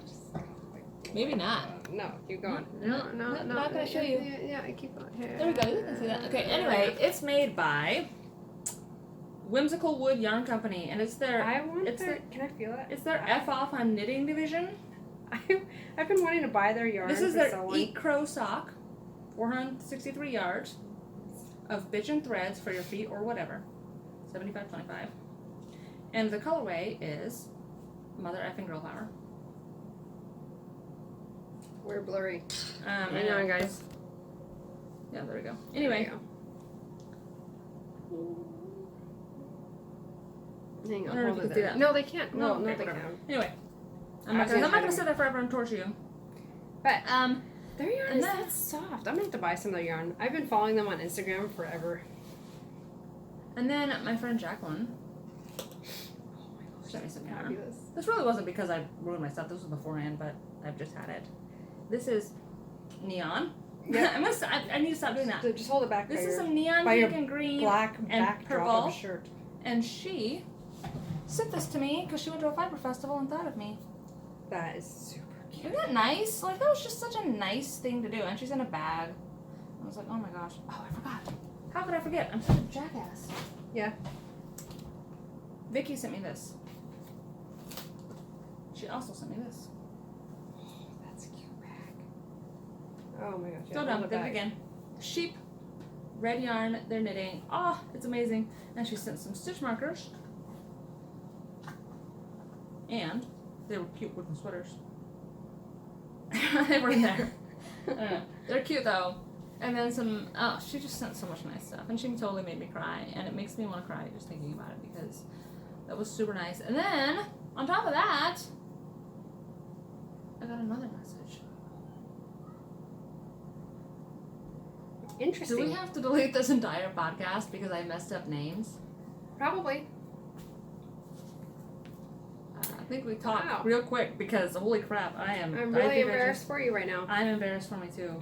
Maybe not. No, keep going. No. Not going to show you. Yeah, I keep going. There we go. You can see that. Okay, anyway. It's made by... Whimsical Wood Yarn Company, and it's their... Can I feel it? It's their F off on knitting division. I've been wanting to buy their yarn. This is their Eat Crow sock, 463 yards of bitchin' threads for your feet or whatever, $75.25. And the colorway is Mother Effing Girl Power. We're blurry. I know, guys. Yeah, there we go. Anyway. Hang on, I don't know if you can see that. No, they can't. No, No, okay, they whatever. can't. Anyway, I'm not gonna sit there forever and torture you. But their yarn is that- that soft. I'm gonna have to buy some of their yarn. I've been following them on Instagram forever. And then my friend Jacqueline sent me some yarn. This really wasn't because I ruined my stuff. This was beforehand, but I've just had it. This is neon. Yeah. I need to stop doing that. So just hold it back. This is some neon by your pink and green black and backdrop purple. of a shirt. And she sent this to me because she went to a fiber festival and thought of me. That is super cute. Isn't that nice? Like, that was just such a nice thing to do. And she's in a bag. I was like, oh my gosh. Oh, I forgot. How could I forget? I'm such a jackass. Yeah. Vicky sent me this. She also sent me this. That's a cute bag. Oh my gosh. Yeah, So dumb. Did it again. Sheep. Red yarn. They're knitting. Oh, it's amazing. And she sent some stitch markers. And they were cute wooden sweaters. They were in there. I don't know. They're cute though. And then some, oh, she just sent so much nice stuff. And she totally made me cry. And it makes me want to cry just thinking about it because that was super nice. And then, on top of that, I got another message. Interesting. Do we have to delete this entire podcast because I messed up names? Probably. I think we talked real quick because holy crap, I'm really embarrassed for you right now. I'm embarrassed for me too.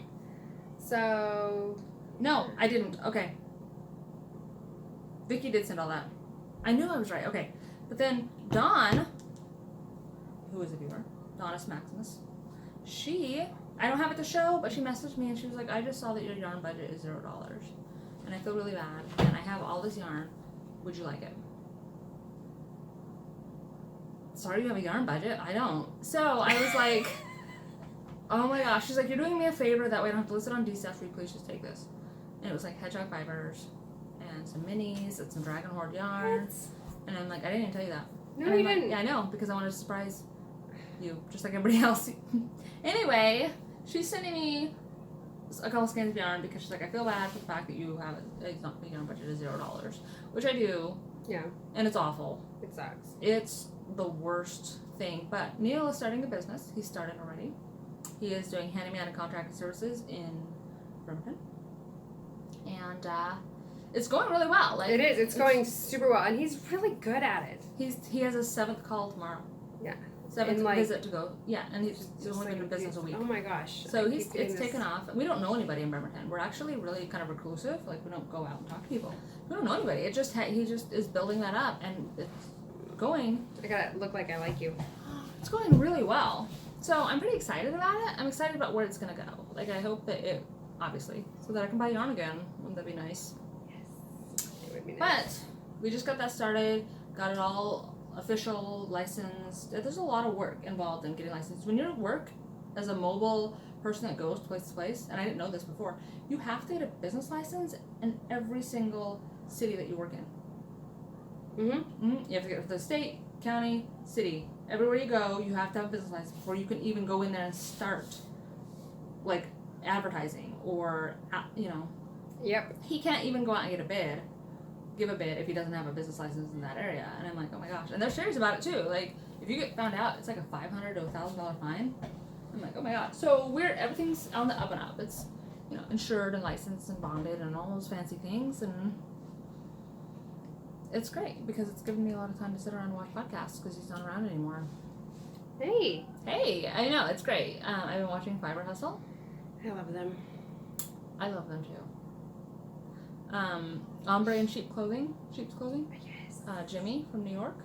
So. No, I didn't. Okay. Vicky did send all that. I knew I was right. Okay. But then Dawn, who is a viewer, Donis Maximus, I don't have it to show, but she messaged me and she was like, I just saw that your yarn budget is $0. And I feel really bad. And I have all this yarn. Would you like it? Sorry you have a yarn budget. I don't. So I was like, oh my gosh. She's like, you're doing me a favor. That way I don't have to list it on D-Stuff. Will you please just take this? And it was like hedgehog fibers and some minis and some dragon horde yarn. And I'm like, I didn't even tell you that. No, and you like, didn't. Yeah, I know, because I wanted to surprise you, just like everybody else. Anyway, she's sending me a couple skeins of yarn because she's like, I feel bad for the fact that you have it's not yarn budget is $0, which I do. Yeah. And it's awful. It sucks. It's the worst thing. But Neil is starting a business. He's started already. He is doing handyman and contracting services in Bremerton. And it's going really well. Like it is. It's going super well. And he's really good at it. He has his 7th call tomorrow. Yeah. 7th visit to go. Yeah, and he's only been in business a week. Oh my gosh. So it's taken off. We don't know anybody in Bremerton. We're actually really kind of reclusive. Like, we don't go out and talk to people. We don't know anybody. He just is building that up, and it's going. I gotta look like I like you. It's going really well. So I'm pretty excited about it. I'm excited about where it's gonna go. Like, I hope that it, obviously, so that I can buy yarn again. Wouldn't that be nice? Yes. It would be nice. But we just got that started. Got it all official, licensed. There's a lot of work involved in getting licensed. When you work as a mobile person that goes place to place, and I didn't know this before, you have to get a business license in every single city that you work in. You have to get it for the state, county, city. Everywhere you go, you have to have a business license before you can even go in there and start, like, advertising or, Yep. He can't even go out and give a bid if he doesn't have a business license in that area. And I'm like, oh my gosh. And they're serious about it too. Like, if you get found out, it's like a $500 to $1,000 fine. I'm like, oh my god. So everything's on the up and up. It's, insured and licensed and bonded and all those fancy things, and it's great because it's given me a lot of time to sit around and watch podcasts because he's not around anymore. Hey, I know, it's great. I've been watching Fiber Hustle. I love them. I love them too. Ombre and Sheep's Clothing. Yes. Jimmy from New York.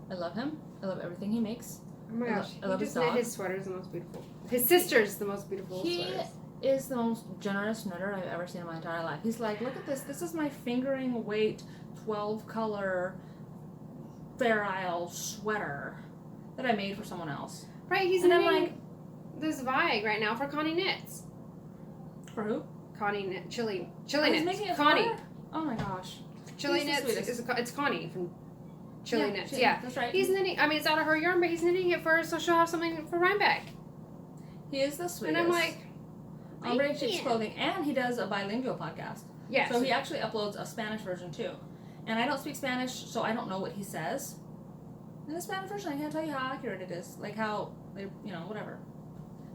I love him. I love everything he makes. Oh my gosh. I love he his just knit dog. his sweaters the most beautiful. His sister's the most beautiful sweaters. He is the most generous knitter I've ever seen in my entire life. He's like, look at this. This is my fingering weight 12 color Fair Isle sweater that I made for someone else. Right, he's and knitting I'm like, this Vibe right now for Connie Knits. For who? Connie Knit, Chili He's Knits. making it Connie. for her? Oh my gosh. Chili He's the Knits. sweetest. It's Connie from Chili Knits. Chili, Yeah, that's right. He's knitting. I mean, it's out of her yarn, but he's knitting it for her so she'll have something for Rhinebeck. He is the sweetest. And I'm like, Ombre and Sheep's Clothing, and he does a bilingual podcast. yeah. So he actually uploads a Spanish version too. And I don't speak Spanish, so I don't know what he says. In the Spanish version, I can't tell you how accurate it is. Like how, whatever.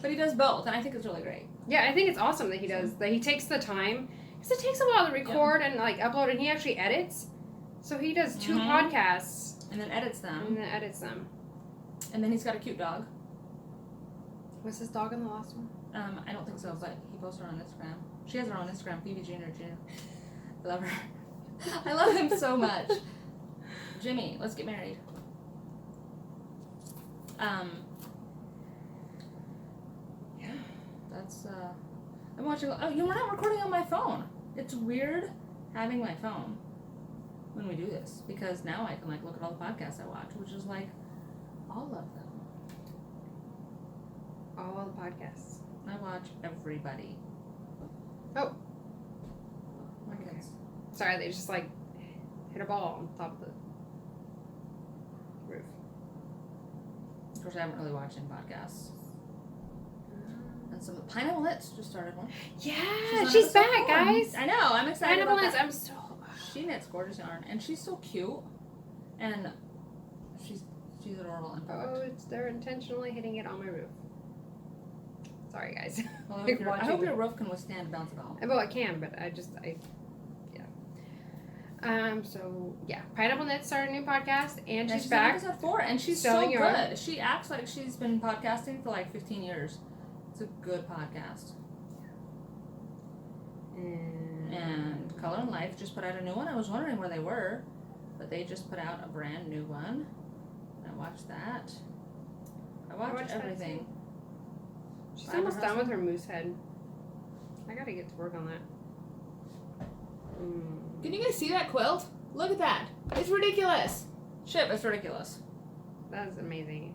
But he does both, and I think it's really great. Yeah, I think it's awesome that he does that. He takes the time because it takes a while to record and like upload, and he actually edits. So he does 2 podcasts And then edits them. and then edits them. And then he's got a cute dog. Was his dog in the last one? I don't think so, but he posts her on Instagram. She has her own Instagram, Phoebe Jr. I love her. I love him so much. Jimmy, let's get married. Yeah. That's, I'm watching, we're not recording on my phone. It's weird having my phone when we do this, because now I can, like, look at all the podcasts I watch, which is, like, all of them. All the podcasts. I watch everybody. Oh. My kids. Sorry, they just like hit a ball on top of the roof. Of course, I haven't really watched any podcasts. And some Pineapple Knits just started one. Yeah, she's back, guys. I know, I'm excited Pineapple about Knits, that. I'm so. She knits gorgeous yarn, and she's so cute, and she's adorable and perfect. They're intentionally hitting it on my roof. Sorry, guys. Well, I hope your roof can withstand bounce at all. Well, it can, but yeah. So yeah, Pineapple Knits started a new podcast, and she's back. On episode 4, and she's so selling good. yarn. She acts like she's been podcasting for like 15 years. It's a good podcast. And Color and Life just put out a new one. I was wondering where they were, but they just put out a brand new one. I watched that. I watched everything. She's almost done with her moose head. I gotta get to work on that. Can you guys see that quilt? Look at that. It's ridiculous. Chip, it's ridiculous. That is amazing.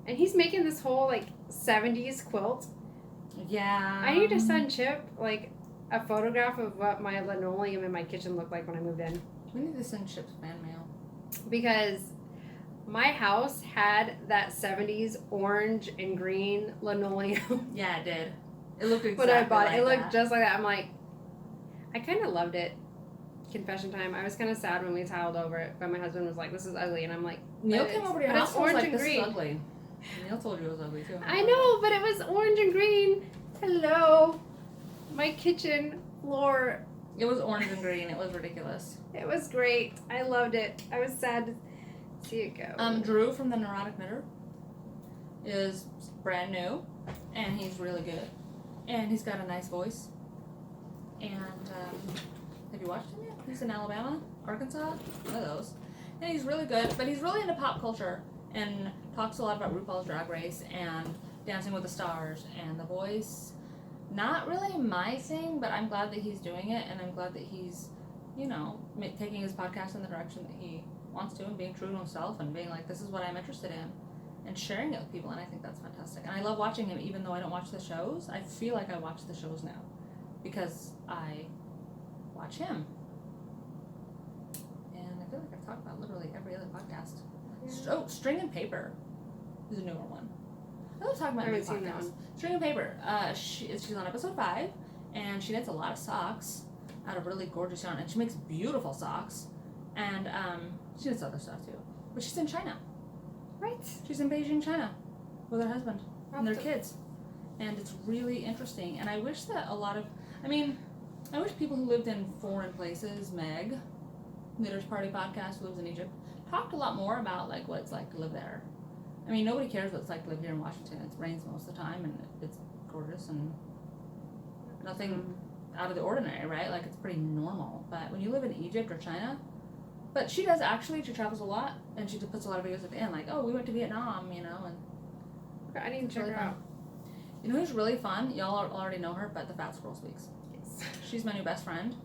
And he's making this whole like 70s quilt. Yeah. I need to send Chip like a photograph of what my linoleum in my kitchen looked like when I moved in. We need to send Chip's fan mail. Because My house had that 70s orange and green linoleum. Yeah, it did. It looked exactly when I bought it. like It looked that. just like that. I'm like, I kind of loved it. Confession time. I was kind of sad when we tiled over it, but my husband was like, "This is ugly," and I'm like, Neil came over to your house and was like, and "This green. is ugly." Neil told you it was ugly too. I know, but it was orange and green. Hello, my kitchen floor. It was orange and green. It was ridiculous. It was great. I loved it. I was sad to see it go. Drew from the Neurotic Knitter is brand new, and he's really good, and he's got a nice voice. And have you watched him yet? He's in Alabama, Arkansas, one of those, and he's really good. But he's really into pop culture and talks a lot about RuPaul's Drag Race and Dancing with the Stars, and the voice. Not really my thing, but I'm glad that he's doing it, and I'm glad that he's, taking his podcast in the direction that he wants to, and being true to himself, and being like, this is what I'm interested in, and sharing it with people, and I think that's fantastic. And I love watching him, even though I don't watch the shows. I feel like I watch the shows now, because I watch him. And I feel like I've talked about literally every other podcast. Oh, String and Paper is a newer one. I was talking about I new haven't seen that podcasts. one. String and Paper. She's on episode 5, and she knits a lot of socks out of really gorgeous yarn, and she makes beautiful socks. And she knits other stuff too. But she's in China. Right. She's in Beijing, China, with her husband and their kids, and it's really interesting. And I wish that I wish people who lived in foreign places, Meg, Knitters Party podcast, who lives in Egypt, talked a lot more about like what it's like to live there. I mean, nobody cares what it's like to live here in Washington. It rains most of the time, and it's gorgeous, and nothing out of the ordinary, right? Like, it's pretty normal. But when you live in Egypt or China, but she does actually, she travels a lot, and she just puts a lot of videos at the end, like, oh, we went to Vietnam, and Okay, I need to check really her out. You know who's really fun? Y'all already know her, but the Fat Squirrel Speaks. Yes. She's my new best friend.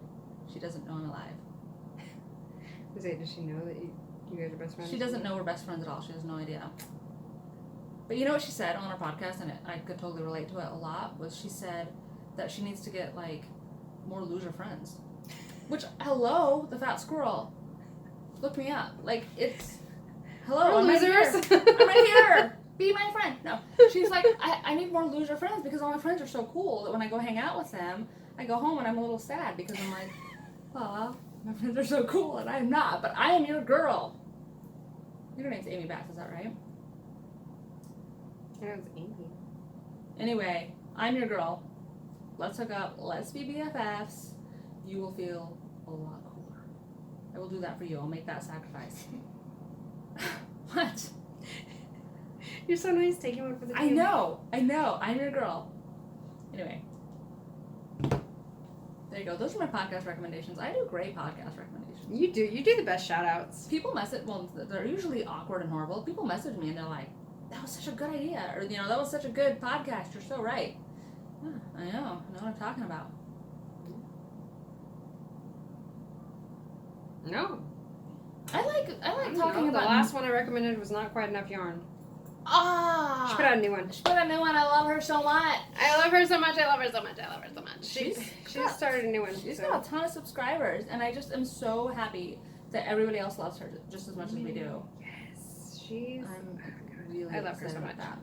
She doesn't know I'm alive. Does she know that you guys are best friends? She doesn't know we're best friends at all. She has no idea. But you know what she said on her podcast, and I could totally relate to it a lot, was she said that she needs to get, like, more loser friends. Which, hello, the Fat Squirrel. Look me up. Like, it's, hello, I'm losers. right here. I'm right here. Be my friend. No. She's like, I need more loser friends because all my friends are so cool that when I go hang out with them, I go home and I'm a little sad because I'm like, well, my friends are so cool and I'm not, but I am your girl. Your name's Amy Bass, is that right? I know it's Amy. Anyway, I'm your girl. Let's hook up. Let's be BFFs. You will feel a lot cooler. I will do that for you. I'll make that sacrifice. What? You're so nice taking one for the team. I know. I'm your girl. Anyway. There you go. Those are my podcast recommendations. I do great podcast recommendations. You do the best shout outs. People message, well, they're usually awkward and horrible. People message me and they're like, that was such a good idea. Or, that was such a good podcast. You're so right. Yeah, I know what I'm talking about. No. I like talking The about last one I recommended was not quite enough yarn. Ah, She put out a new one. I love her so much. I love her so much. She got- started a new one. She's so. got a ton of subscribers, and I just am so happy that everybody else loves her just as much as we do. Yes, she's. I'm really I love her excited so about much. that.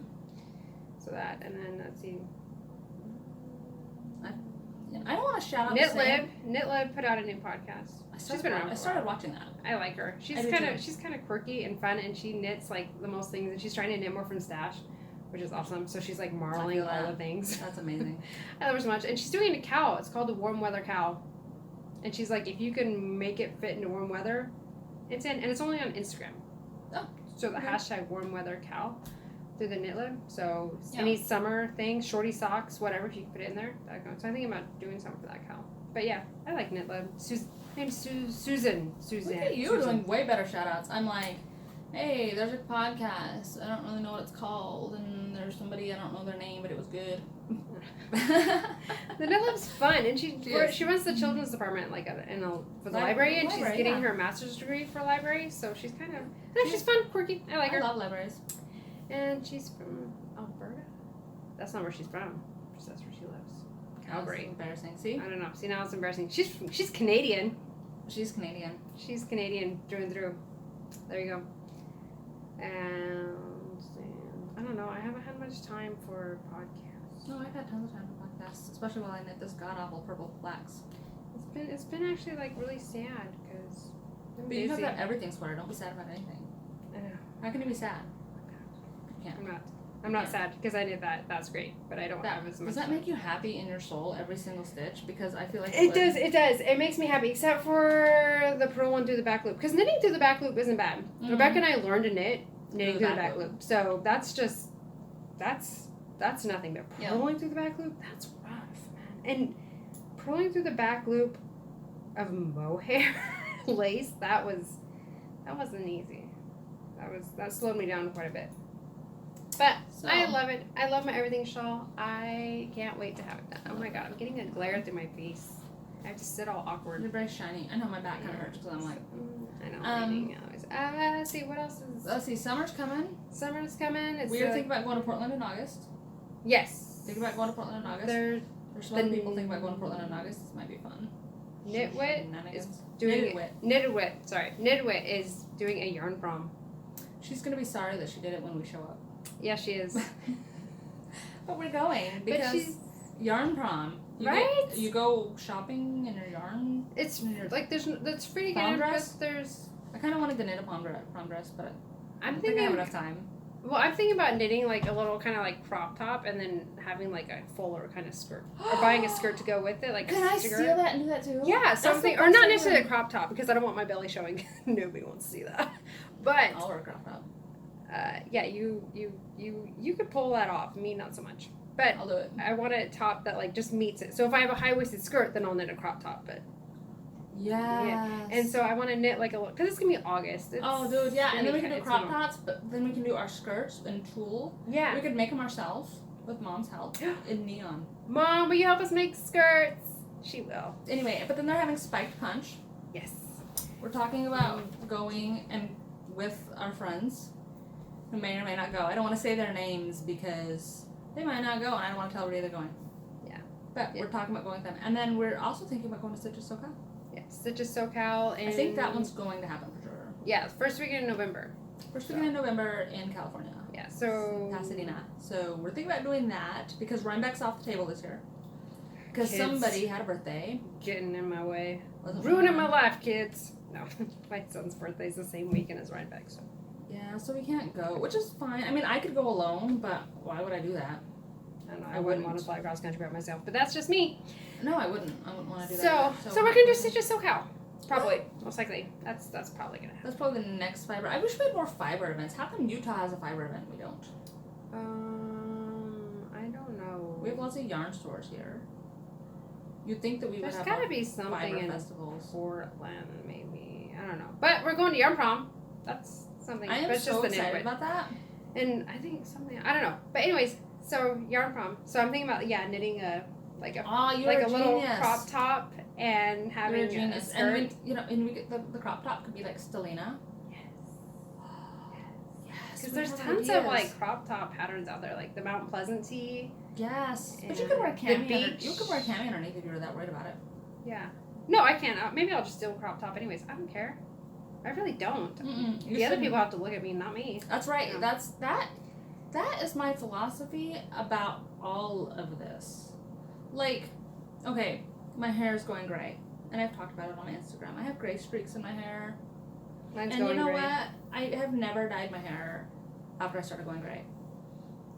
So that, and then let's see. I don't want to shout out Knitlib put out a new podcast. She's been around. I started watching that. I like her. She's kind of quirky and fun, and she knits like the most things. And she's trying to knit more from stash, which is awesome. So she's like marveling all the things. That's amazing. I love her so much. And she's doing a cow. It's called the Warm Weather Cow. And she's like, if you can make it fit into warm weather, it's in. And it's only on Instagram. Oh. So the hashtag Warm Weather Cow through the Knitlib. So Yeah. any summer things, shorty socks, whatever, if you can put it in there. That goes. So I'm thinking about doing something for that cow. But yeah, I like Knitlib. Name's Susan. Look at you doing way better shout outs. I'm like, hey, there's a podcast. I don't really know what it's called. And there's somebody, I don't know their name, but it was good. The Knitlib's fun, and she is. runs the children's department for the library, and she's getting her master's degree for library. So she's kind of she's fun, quirky. I like her. I love libraries. And she's from Alberta. That's not where she's from. That's where she lives. Calgary. Embarrassing. See? I don't know. See, now it's embarrassing. She's Canadian. She's Canadian. She's Canadian through and through. There you go. And I don't know. I haven't had much time for podcasts. No, I've had tons of time for podcasts, especially while I knit this god awful purple flax. It's been actually like really sad because I'm But you busy. have that everything sweater. Don't be sad about anything. I know. How can you be sad? You can't. I'm not sad because I did that. That's great, but I don't have as much. Does that time. make you happy in your soul every single stitch? Because I feel like It does. It does. It makes me happy, except for the purl one through the back loop. Because knitting through the back loop isn't bad. Mm-hmm. Rebecca and I learned to knit knitting through the back loop. So that's just that's nothing. But purling through the back loop, that's rough, man. And purling through the back loop of mohair lace, that wasn't easy. That slowed me down quite a bit. But I love it. I love my everything shawl. I can't wait to have it done. Oh my god, I'm getting a glare through my face. I have to sit all awkward. You're very shiny. I know my back kind of hurts because I'm like. I know. Let's see what else is. Let's see. Summer's coming. Summer's coming. It's We were thinking about going to Portland in August. Yes. Thinking about going to Portland in August. There's some other people thinking about going to Portland in August. This might be fun. Knitwit is doing Knitwit is doing a yarn prom. She's gonna be sorry that she did it when we show up. Yeah, she is. But we're going because yarn prom. You go shopping in your yarn. It's like that's free to get prom in, dress. but there's. I kind of wanted to knit a prom dress, but I think I have enough time. Well, I'm thinking about knitting like a little kind of like crop top and then having like a fuller kind of skirt, or buying a skirt to go with it. Like can I steal that and do that too? Yeah, something, or not necessarily a crop top because I don't want my belly showing. Nobody wants to see that. But I'll wear a crop top. Yeah, you could pull that off. Me, not so much. But I'll do it. I want a top that like just meets it. So if I have a high waisted skirt, then I'll knit a crop top. But yeah, and so I want to knit like a little because it's gonna be August. Dude, yeah, and then we can do crop tops, but then we can do our skirts in tulle. Yeah, we could make them ourselves with Mom's help in neon. Mom, will you help us make skirts? She will. Anyway, but then they're having spiked punch. Yes, we're talking about going and with our friends who may or may not go. I don't want to say their names because they might not go, and I don't want to tell everybody they're going. Yeah, but we're talking about going with them, and then we're also thinking about going to Stitches SoCal. Yeah, Stitches SoCal, and I think that one's going to happen for sure. Yeah, first weekend in November. First weekend in November in California. Yeah, so Pasadena. So we're thinking about doing that because Rhinebeck's off the table this year. Because somebody had a birthday. Getting in my way. Ruining my life, kids. No, my son's birthday's the same weekend as Rhinebeck, so. Yeah, so we can't go, which is fine. I mean, I could go alone, but why would I do that? I don't know. I wouldn't want to fly cross country by myself, but that's just me. No, I wouldn't. I wouldn't want to do that. So we're gonna do Stitches SoCal. Probably, most likely. That's probably gonna happen. That's probably the next fiber. I wish we had more fiber events. How come Utah has a fiber event? We don't. I don't know. We have lots of yarn stores here. You'd think that we would have. There's gotta be something in festivals. Portland, maybe. I don't know. But we're going to yarn prom. That's something. I am so excited about that. And I think something. I don't know. But anyways, so yarn prom. So I'm thinking about knitting a little crop top and having a skirt. And we get the crop top could be like Stellina. Yes. Because there's tons of like crop top patterns out there, like the Mount Pleasant tee. Yes. But you could wear a cami. You could wear a cami underneath if you were that worried about it. Yeah. No, I can't. Maybe I'll just do a crop top anyways. I don't care. I really don't. The other people have to look at me, not me. That's right. Yeah. That is my philosophy about all of this. Like, okay, my hair is going gray, and I've talked about it on my Instagram. I have gray streaks in my hair. Mine's going gray. And you know what? I have never dyed my hair after I started going gray.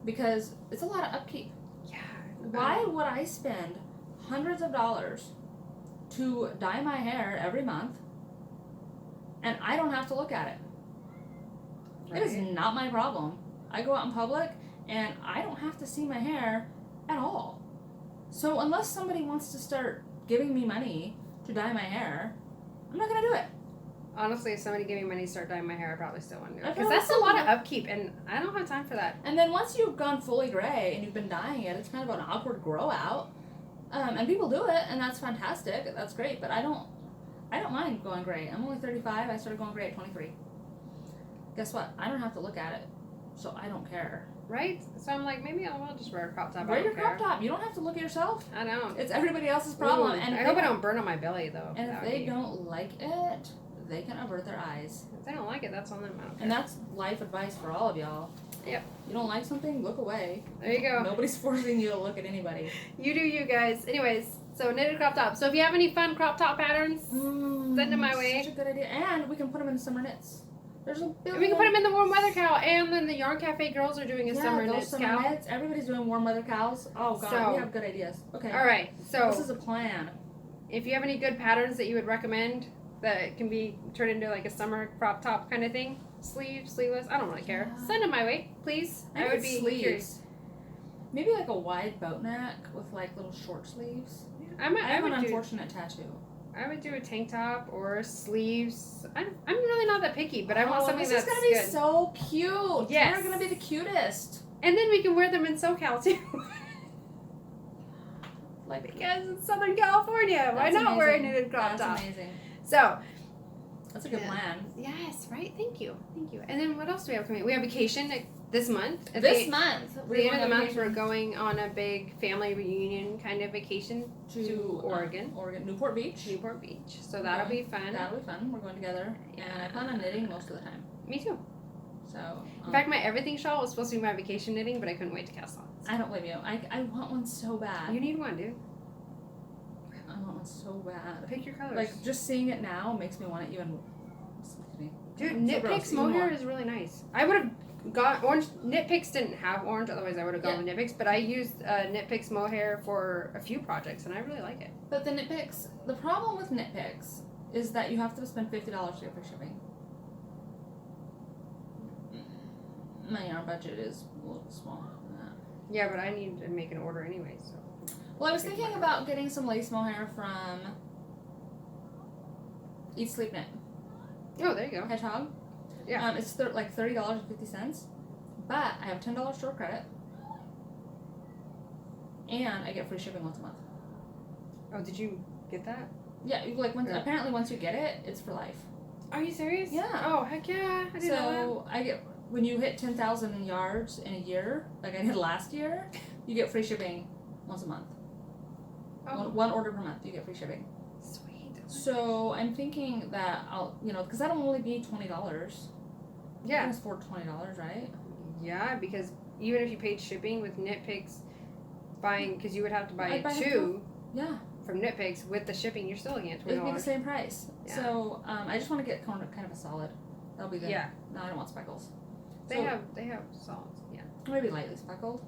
Because it's a lot of upkeep. Yeah. Why would I spend hundreds of dollars to dye my hair every month, and I don't have to look at it? Right. It is not my problem. I go out in public, and I don't have to see my hair at all. So unless somebody wants to start giving me money to dye my hair, I'm not going to do it. Honestly, if somebody gave me money to start dyeing my hair, I probably still wouldn't do it. Because that's a lot of upkeep, and I don't have time for that. And then once you've gone fully gray and you've been dyeing it, it's kind of an awkward grow out. And people do it, and that's fantastic. That's great, but I don't mind going gray. I'm only 35. I started going gray at 23. Guess what? I don't have to look at it, so I don't care. Right? So I'm like, maybe I'll just wear a crop top. Wear your crop top. You don't have to look at yourself. I don't. It's everybody else's problem. And I hope I don't burn on my belly, though. And if they don't like it, they can avert their eyes. If they don't like it, that's on them. I don't care. And that's life advice for all of y'all. Yep. You don't like something, look away. There you go. Nobody's forcing you to look at anybody. You do you guys. Anyways, so knitted crop top. So if you have any fun crop top patterns, send them my way. Such a good idea. And we can put them in summer knits. There's a billion. And we can put them in the warm weather cowl. And then the Yarn Cafe girls are doing a summer those knits summer cowl. knits. Everybody's doing warm weather cows. Oh god, So- we have good ideas. Okay. All right. So This is a plan. if you have any good patterns that you would recommend that can be turned into like a summer crop top kind of thing, sleeveless, I don't really care. Yeah. Send them my way, please. I would be curious. Maybe like a wide boat neck with like little short sleeves. I I have an would do. unfortunate tattoo. I would do a tank top or sleeves. I'm really not that picky, but I want something this that's is gonna be good. so cute. Yes. You're gonna be the cutest. And then we can wear them in SoCal too. Like Because it's Southern California. Why That's not wear a amazing. knitted crop That's top? amazing. So, That's a good Yeah. plan. yes, right? Thank you. And then what else do we have coming? We have vacation this month. At This the, month, At the end of the month, we're going on a big family reunion kind of vacation to Oregon. Newport Beach. Newport Beach. So that'll be fun. That'll be fun. We're going together, and I plan on knitting most of the time. Me too. So, In fact, my everything shawl was supposed to be my vacation knitting, but I couldn't wait to cast on. I don't blame you. I want one so bad. You need one, dude. I want one so bad. Pick your colors. Like just seeing it now makes me want it even. Excuse me. Dude, So Knit gross, Picks even mohair more. is really nice. I would have got orange. Knit Picks didn't have orange, otherwise I would have gone Yeah. with Knit Picks. But I used Knit Picks mohair for a few projects, and I really like it. But the Knit Picks, the problem with Knit Picks is that you have to spend $50 to get free shipping. My yarn budget is a little smaller than that. Yeah, but I need to make an order anyway. So Well, I was thinking about getting some lace mohair from Eat Sleep Knit. oh, there you go. Hedgehog. Yeah. It's like $30.50, but I have $10 store credit, and I get free shipping once a month. Oh, did you get that? Yeah, apparently once you get it, it's for life. Are you serious? Yeah. Oh, heck yeah! I didn't know So I get when you hit 10,000 yards in a year, like I did last year, you get free shipping once a month. that. Oh, One order per month, you get free shipping. sweet. So I'm thinking that I'll, because that'll only be $20. I Yeah. can afford $20, right? Yeah, because even if you paid shipping with Knit Picks, because you would have to buy I'd buy two Yeah, from Knit Picks with the shipping, you're still looking at it'd be the $20. same price. Yeah. So I just want to get kind of a solid. That'll be good. Yeah. No, I don't want speckles. They So- have solids. Yeah. Maybe lightly speckled.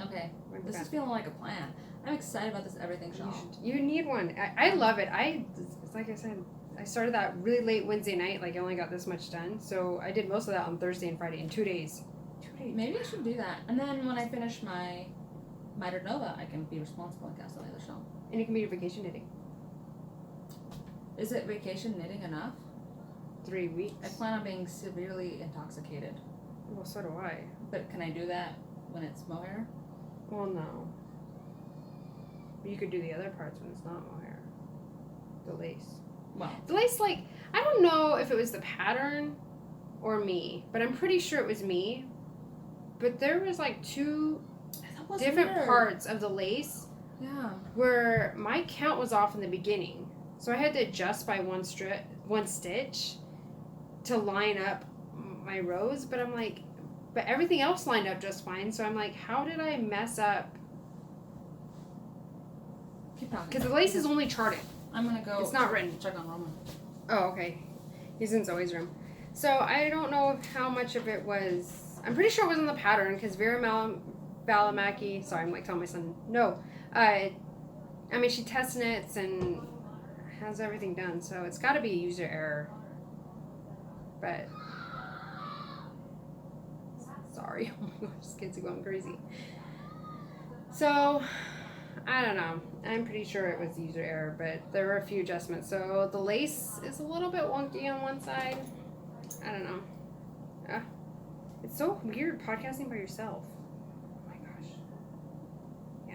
Okay, Maybe this that. is feeling like a plan. I'm excited about this everything shawl. You need one. I love it. It's like I said, I started that really late Wednesday night. Like I only got this much done, so I did most of that on Thursday and Friday in 2 days. 2 days. Maybe I should do that. And then when I finish my mitered nova, I can be responsible and cast on the other shawl. And it can be your vacation knitting. Is it vacation knitting enough? 3 weeks. I plan on being severely intoxicated. Well, so do I. But can I do that when it's mohair? Well, no. But you could do the other parts when it's not mohair. The lace. Well, The lace, like, I don't know if it was the pattern or me, but I'm pretty sure it was me. But there was like two that was different weird. parts of the lace Yeah. where my count was off in the beginning. So I had to adjust by one stitch to line up my rows, but I'm like, but everything else lined up just fine. So I'm like, how did I mess up? Keep talking. Because the lace is only charted. I'm gonna go. It's not written. Check on Roman. Oh, okay. He's in Zoe's room. So I don't know how much of it was. I'm pretty sure it was in the pattern because Vera Balamaki. Sorry, I'm like telling my son no. I mean, she test knits and has everything done, so it's got to be a user error. But sorry, oh my gosh, this kid's going crazy. So I don't know. I'm pretty sure it was user error, but there were a few adjustments. So the lace is a little bit wonky on one side. I don't know. It's so weird podcasting by yourself. Oh my gosh. Yeah.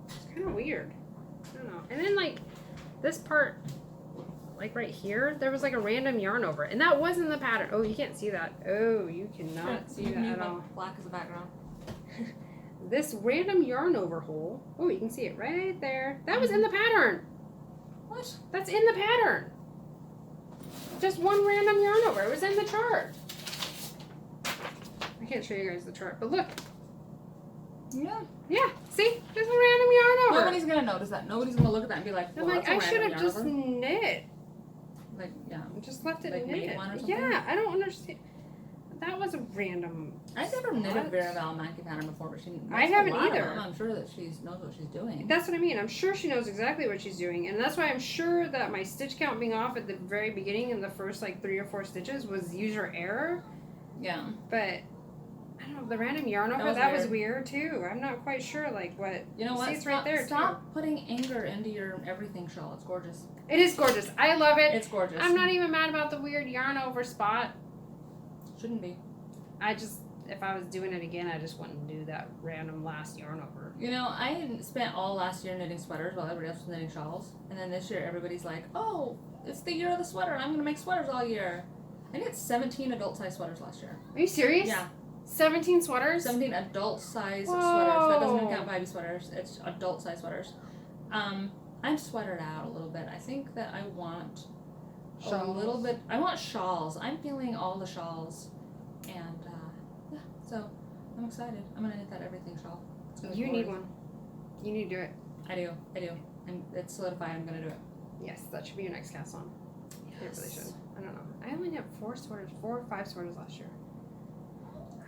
It's kind of weird. I don't know. And then like this part, like right here, there was like a random yarn over it. And that wasn't the pattern. Oh, you can't see that. Oh, you cannot see You that need at my all. black as a background. This random yarn over hole. Oh, you can see it right there. That was in the pattern. What? That's in the pattern. Just one random yarn over. It was in the chart. I can't show you guys the chart, but look. Yeah. Yeah, see? Just a random yarn over. Nobody's gonna notice that. Nobody's gonna look at that and be like, I'm well, like, that's a I should random have yarn just over. knit. Like, yeah. Just left it Like made knit. one or something? Yeah, I don't understand. That was a random. I've never knitted spot. a Veravel Mankey pattern before, but she I knows a haven't lot of either. them. I'm sure that she knows what she's doing. That's what I mean. I'm sure she knows exactly what she's doing, and that's why I'm sure that my stitch count being off at the very beginning in the first like 3 or 4 stitches was user error. Yeah. But I don't know, the random yarn over that was weird too. I'm not quite sure like what. You know what? See, it's right there Stop putting anger into your everything shawl. It's gorgeous. It is gorgeous. I love it. It's gorgeous. I'm not even mad about the weird yarn over spot. Shouldn't be. I just, if I was doing it again, I just wouldn't do that random last yarn over. You know, I had spent all last year knitting sweaters while everybody else was knitting shawls. And then this year, everybody's like, oh, it's the year of the sweater. I'm going to make sweaters all year. I knit 17 adult-size sweaters last year. Are you serious? Yeah. 17 sweaters? 17 adult-size Whoa. sweaters. That doesn't even count baby sweaters. It's adult-size sweaters. I'm sweatered out a little bit. I think that I want a little bit. I want shawls. I'm feeling all the shawls. And, yeah. So, I'm excited. I'm going to knit that everything shawl. It's gonna be You need gorgeous. one. You need to do it. I do. It's solidified. I'm going to do it. Yes, that should be your next cast on. You really Yes. should. I don't know. I only knit 4 or 5 sweaters last year.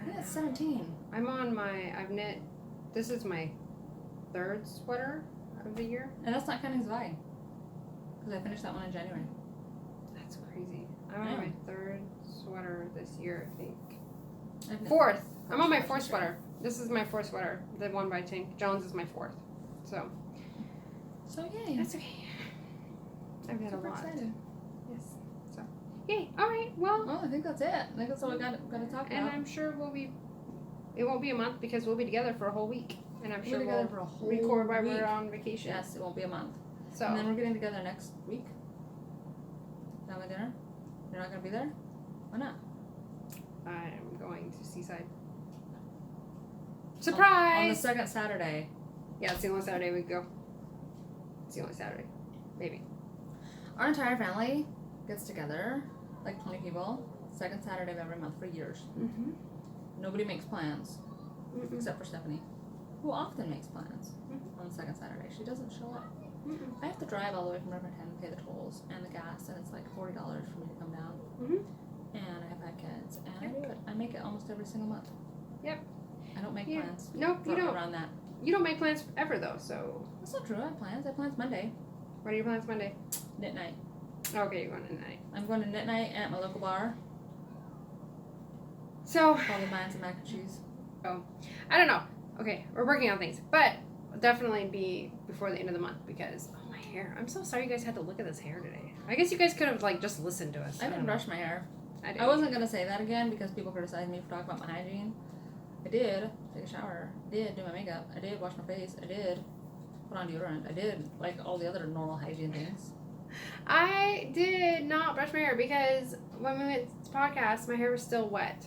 I knit 17. I'm on I've knit, this is my 3rd sweater of the year. And that's not counting Zwei. Because I finished that one in January. That's crazy. I'm Yeah. on my 3rd sweater this year, I think. I've knit 4th. I'm on my 4th sweaters this sweater. This is my 4th sweater. The one by Tink. Jones is my 4th. So, So, yay. that's okay. I've had a Super lot. excited. Yes. So, yay. All right. Well, Well, I think that's it. I think that's all we got to talk and about. I'm sure it won't be a month because we'll be together for a whole week. And I'm We're sure together we'll for a whole record while week. we're on vacation. Yes, it won't be a month. So, And then we're getting together next week. Family dinner. You're not going to be there? Why not? I'm going to Seaside. On the Surprise! second Saturday. Yeah, it's the only Saturday we go. It's the only Saturday. Maybe. Our entire family gets together, like 20 people, second Saturday of every month for years. Mm-hmm. Nobody makes plans, Mm-mm. except for Stephanie, who often makes plans Mhm. on the second Saturday. She doesn't show up. Mm-mm. I have to drive all the way from Riverton and pay the tolls and the gas, and it's like $40 for me to come down. Mhm. And I have 5 kids, and I do it. I make it almost every single month. Yep. I don't make Yeah. plans. Nope, you don't. Around that. You don't make plans ever, though, so. That's not true. I have plans. I have plans Monday. What are your plans Monday? Knit night. Okay, you're going tonight. I'm going to knit night at my local bar. So, Probably buying some mac and cheese. I don't know. Okay, we're working on things. But definitely be before the end of the month because, oh, my hair. I'm so sorry you guys had to look at this hair today. I guess you guys could have, like, just listened to us. I didn't brush my hair. I did. I wasn't going to say that again because people criticize me for talking about my hygiene. I did take a shower. I did do my makeup. I did wash my face. I did put on deodorant. I did, like, all the other normal hygiene things. I did not brush my hair because when we went to podcast, my hair was still wet.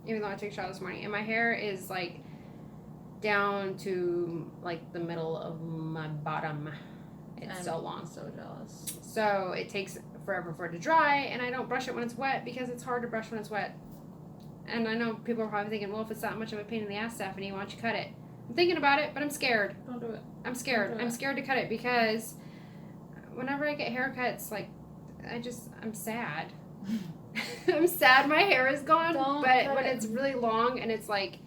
Even though I took a shower this morning. And my hair is like down to like the middle of my bottom. It's I'm so long. so jealous. So it takes forever for it to dry. And I don't brush it when it's wet because it's hard to brush when it's wet. And I know people are probably thinking, well, if it's that much of a pain in the ass, Stephanie, why don't you cut it? I'm thinking about it, but I'm scared. Don't do it. I'm scared. Don't do I'm it. scared to cut it because whenever I get haircuts, like, I'm sad. I'm sad my hair is gone, Don't but cut when it. it's really long and it's like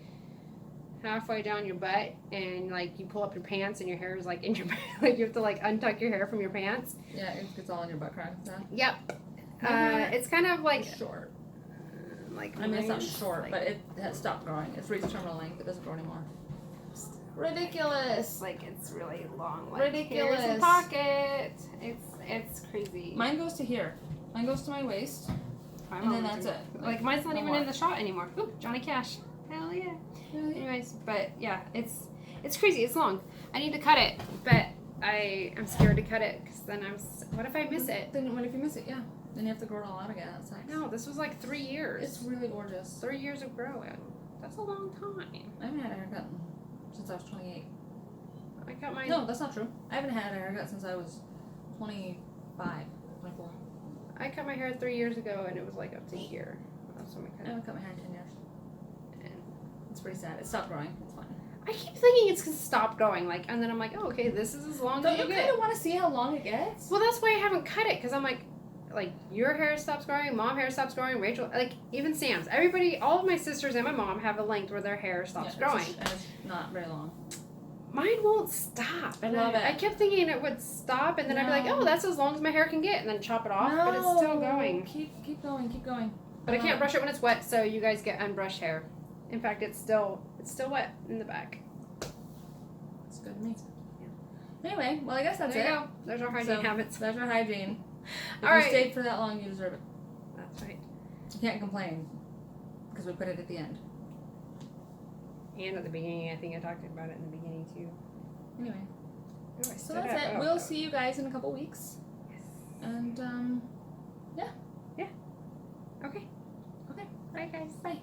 halfway down your butt and like you pull up your pants and your hair is like in your like you have to like untuck your hair from your pants. Yeah, it gets all in your butt crack and stuff. Yep. Mhm. It's kind of like Short. like I mean, it's not length, short, like, but it has stopped growing. It's reached terminal length. It doesn't grow anymore. Ridiculous. it's like it's really long. Like, Ridiculous. Here's a pocket. It's crazy. Mine goes to here. Mine goes to my waist. My and mom then was that's in- it. Like mine's not no even more. in the shot anymore. Ooh, Johnny Cash. Hell yeah. Really? Anyways, but yeah, it's crazy. It's long. I need to cut it, but I'm scared to cut it because then what if I miss it? Then what if you miss it? Yeah. Then you have to grow it all out again. That sucks. No, this was like 3 years. It's really gorgeous. 3 years of growing. That's a long time. I haven't had a haircut since I was 28. I got my No, that's not true. I haven't had a haircut since I was 25, 24. I cut my hair 3 years ago, and it was like up to here. That's when we I cut it. haven't cut my hair in 10 years. And It's pretty sad. It stopped growing. It's fine. I keep thinking it's gonna stop going, like, and then I'm like, oh, okay, this is as long Don't as you you kind get. of want to see how long it gets? Well, that's why I haven't cut it, because I'm like, your hair stops growing, mom hair stops growing, Rachel, like, even Sam's. Everybody, all of my sisters and my mom have a length where their hair stops growing. And it's not very long. Mine won't stop. I love it. I kept thinking it would stop, and then I'd be like, No. oh, that's as long as my hair can get, and then chop it off, but it's still going. Keep going, keep going. But I can't brush it when it's wet, so you guys get unbrushed hair. In fact, it's still wet in the back. That's good to me. Anyway, well, I guess that's There it. you go. There's our hygiene habits. There's our hygiene. If All you right. stayed for that long, you deserve it. That's right. You can't complain because we put it at the end. And at the beginning, I think I talked about it in the beginning too. Anyway, Oh, I so stood that's up. it. Oh, We'll oh. see you guys in a couple weeks. Yes. And Okay. okay. Bye, guys. Bye.